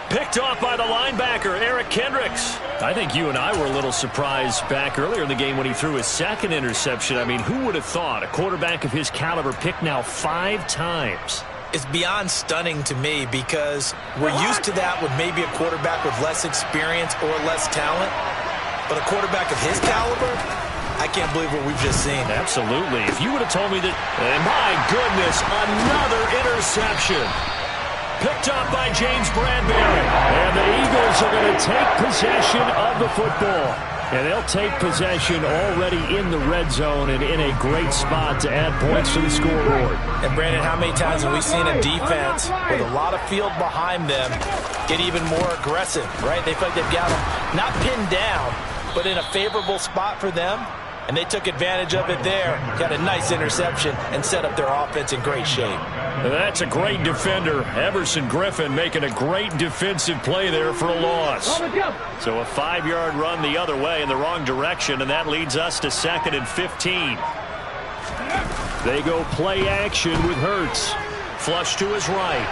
Picked off by the linebacker, Eric Kendricks. I think you and I were a little surprised back earlier in the game when he threw his 2nd interception. I mean, who would have thought a quarterback of his caliber picked now 5 times? It's beyond stunning to me, because we're used to that with maybe a quarterback with less experience or less talent. But a quarterback of his caliber, I can't believe what we've just seen. Absolutely. If you would have told me that, and my goodness, another interception. Picked up by James Bradbury. And the Eagles are going to take possession of the football. And they'll take possession already in the red zone and in a great spot to add points to the scoreboard. And, Brandon, how many times have we seen a defense with a lot of field behind them get even more aggressive, right? They feel like they've got them not pinned down, but in a favorable spot for them. And they took advantage of it there. Got a nice interception and set up their offense in great shape. That's a great defender. Everson Griffin making a great defensive play there for a loss. So a 5-yard run the other way in the wrong direction, and that leads us to 2nd and 15. They go play action with Hurts. Flush to his right.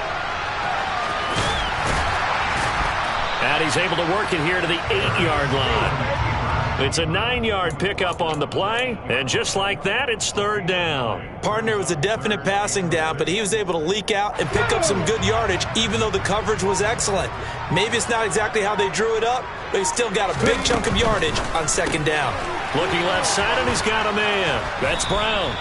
And he's able to work it here to the 8-yard line. It's a 9-yard pickup on the play, and just like that, it's 3rd down. Partner was a definite passing down, but he was able to leak out and pick up some good yardage, even though the coverage was excellent. Maybe it's not exactly how they drew it up, but he still got a big chunk of yardage on 2nd down. Looking left side, and he's got a man. That's Brown.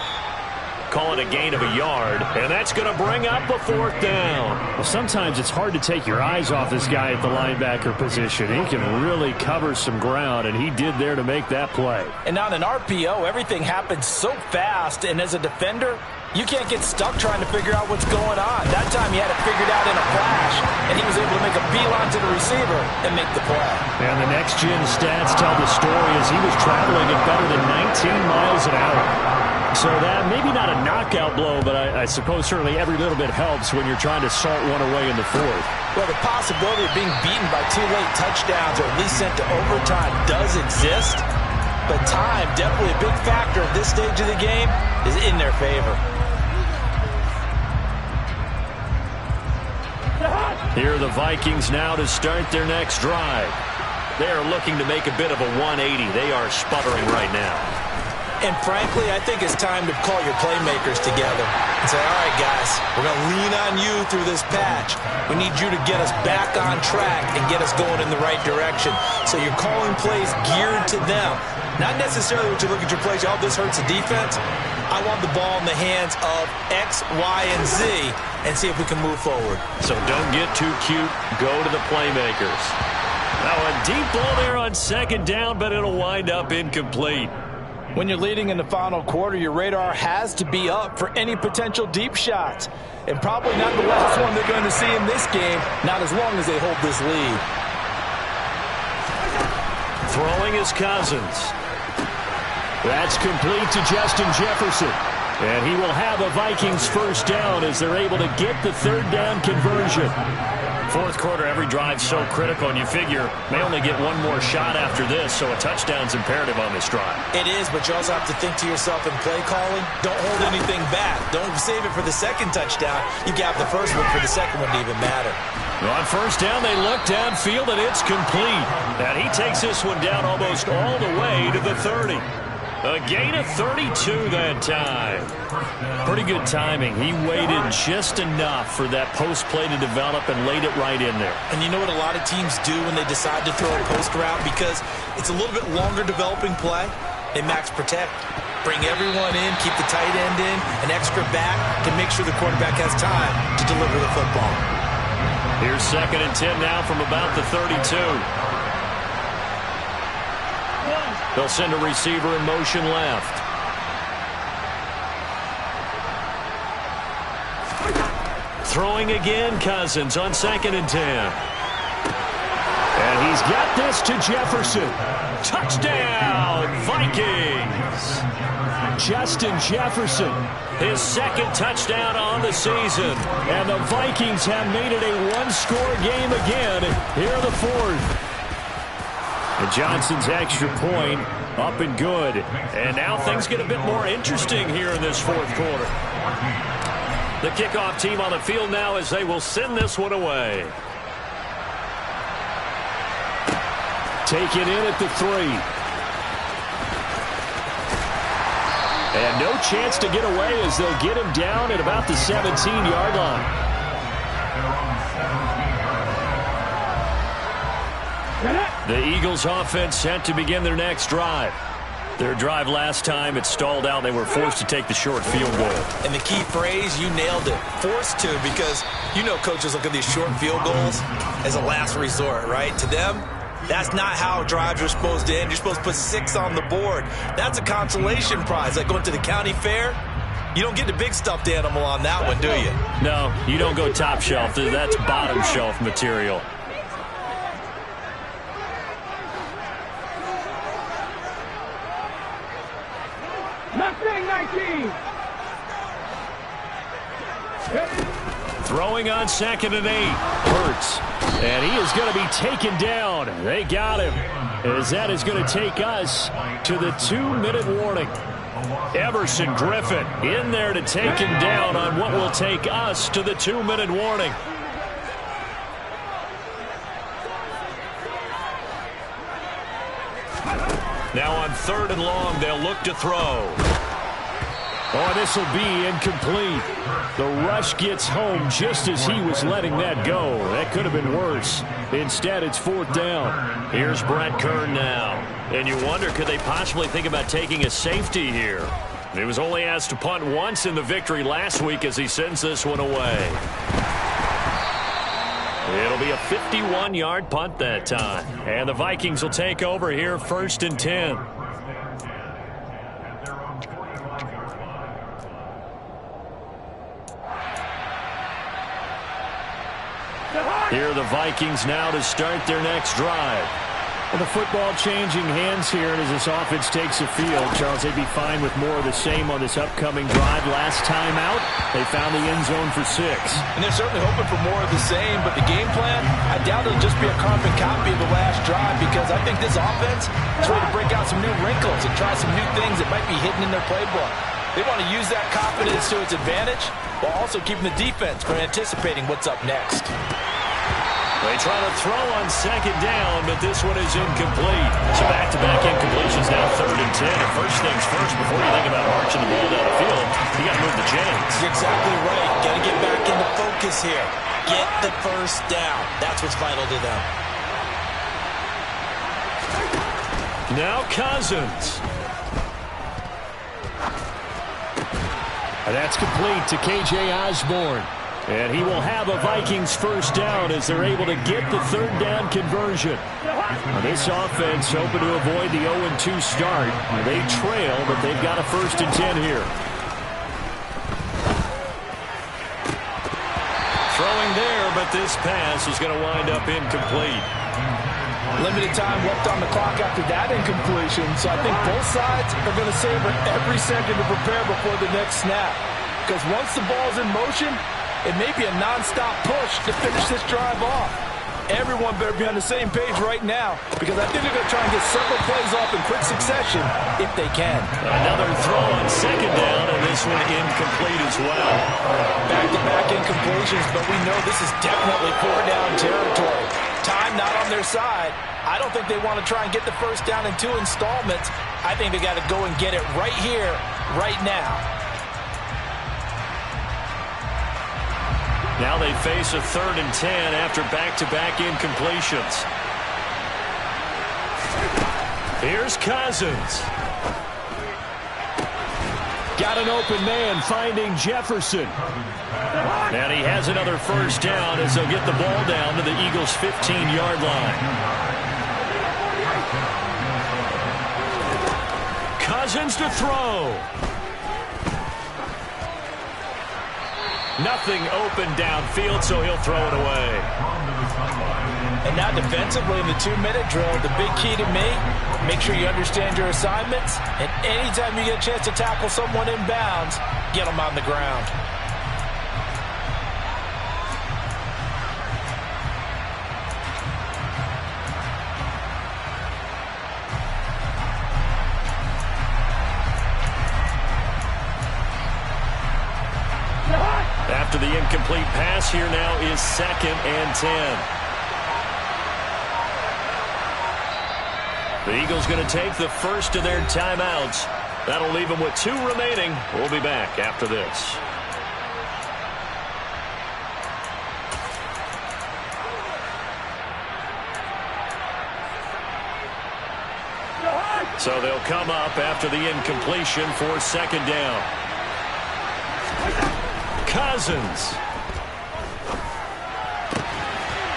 Call it a gain of a yard, and that's going to bring up a 4th down. Well, sometimes it's hard to take your eyes off this guy at the linebacker position. He can really cover some ground, and he did there to make that play. And on an RPO, everything happens so fast, and as a defender, you can't get stuck trying to figure out what's going on. That time he had it figured out in a flash, and he was able to make a beeline to the receiver and make the play. And the next-gen stats tell the story as he was traveling at better than 19 miles an hour. So that, maybe not a knockout blow, but I suppose certainly every little bit helps when you're trying to salt one away in the 4th. Well, the possibility of being beaten by 2 late touchdowns or at least sent to overtime does exist, but time, definitely a big factor at this stage of the game, is in their favor. Here are the Vikings now to start their next drive. They are looking to make a bit of a 180. They are sputtering right now. And frankly, I think it's time to call your playmakers together and say, all right, guys, we're going to lean on you through this patch. We need you to get us back on track and get us going in the right direction. So you're calling plays geared to them. Not necessarily when you look at your plays, oh, this hurts the defense. I want the ball in the hands of X, Y, and Z and see if we can move forward. So don't get too cute. Go to the playmakers. Now a deep ball there on 2nd down, but it'll wind up incomplete. When you're leading in the final quarter, your radar has to be up for any potential deep shots. And probably not the last one they're going to see in this game, not as long as they hold this lead. Throwing is Cousins. That's complete to Justin Jefferson. And he will have a Vikings 1st down as they're able to get the 3rd down conversion. 4th quarter, every drive so critical, and you figure may only get one more shot after this, so a touchdown's imperative on this drive. It is, but you also have to think to yourself in play calling, don't hold anything back. Don't save it for the 2nd touchdown. You got the 1st one for the 2nd one to even matter. On 1st down, they look downfield, and it's complete. And he takes this one down almost all the way to the 30. A gain of 32 that time. Pretty good timing. He waited just enough for that post play to develop and laid it right in there. And you know what a lot of teams do when they decide to throw a post route? Because it's a little bit longer developing play. They max protect. Bring everyone in, keep the tight end in, an extra back to make sure the quarterback has time to deliver the football. Here's 2nd and 10 now from about the 32. They'll send a receiver in motion left. Throwing again, Cousins on 2nd and 10. And he's got this to Jefferson. Touchdown, Vikings! Justin Jefferson, his 2nd touchdown on the season. And the Vikings have made it a one-score game again. Here are the 4th. And Johnson's extra point up and good. And now things get a bit more interesting here in this 4th quarter. The kickoff team on the field now as they will send this one away. Taken in at the 3. And no chance to get away as they'll get him down at about the 17-yard line. The Eagles offense set to begin their next drive. Their drive last time, it stalled out. They were forced to take the short field goal. And the key phrase, you nailed it, forced to, because you know coaches look at these short field goals as a last resort, right? To them, that's not how drives are supposed to end. You're supposed to put 6 on the board. That's a consolation prize. Like going to the county fair, you don't get the big stuffed animal on that one, do you? No, you don't go top shelf. That's bottom shelf material. Mustang 19. Throwing on 2nd and 8. Hurts. And he is going to be taken down. They got him. As that is going to take us to the 2-minute warning. Everson Griffin in there to take him down on what will take us to the 2-minute warning. Now on 3rd and long, they'll look to throw. Oh, this will be incomplete. The rush gets home just as he was letting that go. That could have been worse. Instead, it's 4th down. Here's Brett Kern now. And you wonder, could they possibly think about taking a safety here? He was only asked to punt once in the victory last week as he sends this one away. It'll be a 51-yard punt that time. And the Vikings will take over here 1st and 10. Here are the Vikings now to start their next drive. And the football changing hands here as this offense takes the field. Charles, they'd be fine with more of the same on this upcoming drive. Last time out, they found the end zone for 6. And they're certainly hoping for more of the same, but the game plan, I doubt it'll just be a carbon copy of the last drive, because I think this offense is ready to break out some new wrinkles and try some new things that might be hidden in their playbook. They want to use that confidence to its advantage while also keeping the defense from anticipating what's up next. They try to throw on 2nd down, but this one is incomplete. So back-to-back incompletions now 3rd and 10. And first things first, before you think about marching the ball down the field, you got to move the chains. You're exactly right. Got to get back into focus here. Get the first down. That's what's vital to them. Now Cousins. And that's complete to K.J. Osborne. And he will have a Vikings first down as they're able to get the 3rd down conversion. Now this offense hoping to avoid the 0-2 start. They trail, but they've got a 1st and 10 here. Throwing there, but this pass is going to wind up incomplete. Limited time left on the clock after that incompletion, so I think both sides are going to savor every second to prepare before the next snap. Because once the ball's in motion, it may be a non-stop push to finish this drive off. Everyone better be on the same page right now, because I think they're going to try and get several plays off in quick succession if they can. Another throw on 2nd down, and this one incomplete as well. Back-to-back incompletions, but we know this is definitely 4-down territory. Time not on their side. I don't think they want to try and get the first down in 2 installments. I think they got to go and get it right here, right now. Now they face a 3rd and 10 after back-to-back incompletions. Here's Cousins. Got an open man finding Jefferson. And he has another first down as they'll get the ball down to the Eagles' 15-yard line. Cousins to throw. Nothing open downfield, so he'll throw it away. And now defensively in the 2-minute drill, the big key to me, make sure you understand your assignments, and anytime you get a chance to tackle someone in bounds, get them on the ground. After the incomplete pass, here now is 2nd and 10. The Eagles going to take the first of their timeouts. That'll leave them with 2 remaining. We'll be back after this. So they'll come up after the incompletion for second down. Cousins.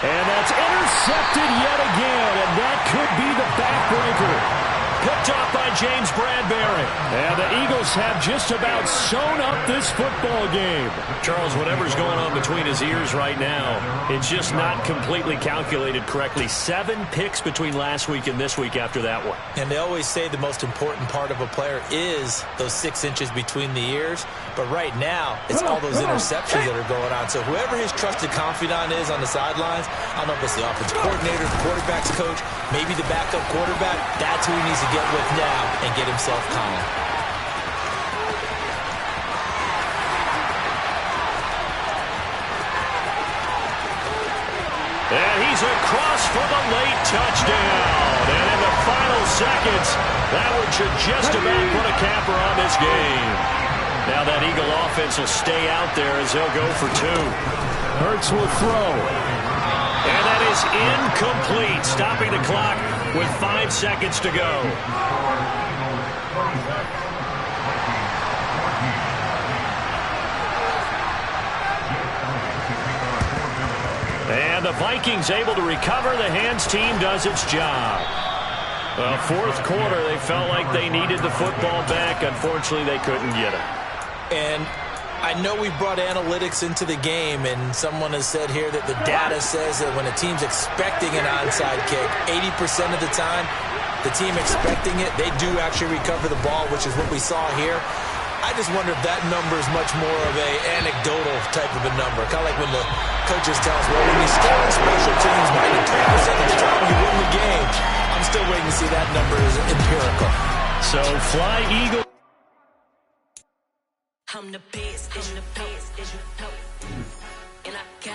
And that's intercepted yet again, and that could be the backbreaker. Picked off by James Bradbury. And the Eagles have just about sewn up this football game. Charles, whatever's going on between his ears right now, it's just not completely calculated correctly. 7 picks between last week and this week after that one. And they always say the most important part of a player is those 6 inches between the ears. But right now, it's all those interceptions that are going on. So whoever his trusted confidant is on the sidelines, I don't know if it's the offensive coordinator, the quarterback's coach, maybe the backup quarterback, that's who he needs to get with now and get himself calm. And he's across for the late touchdown. And in the final seconds, that one should just about put a capper on this game. Now that Eagle offense will stay out there as they'll go for 2. Hurts will throw. And that is incomplete, stopping the clock with 5 seconds to go. And the Vikings able to recover. The hands team does its job. Well, fourth quarter, they felt like they needed the football back. Unfortunately, they couldn't get it. And I know we brought analytics into the game, and someone has said here that the data says that when a team's expecting an onside kick, 80% of the time, the team expecting it, they do actually recover the ball, which is what we saw here. I just wonder if that number is much more of a anecdotal type of a number. Kind of like when the coaches tell us, well, when you score on special teams 93% of the time, you win the game. I'm still waiting to see that number is empirical. So fly Eagle. I'm the best, and I got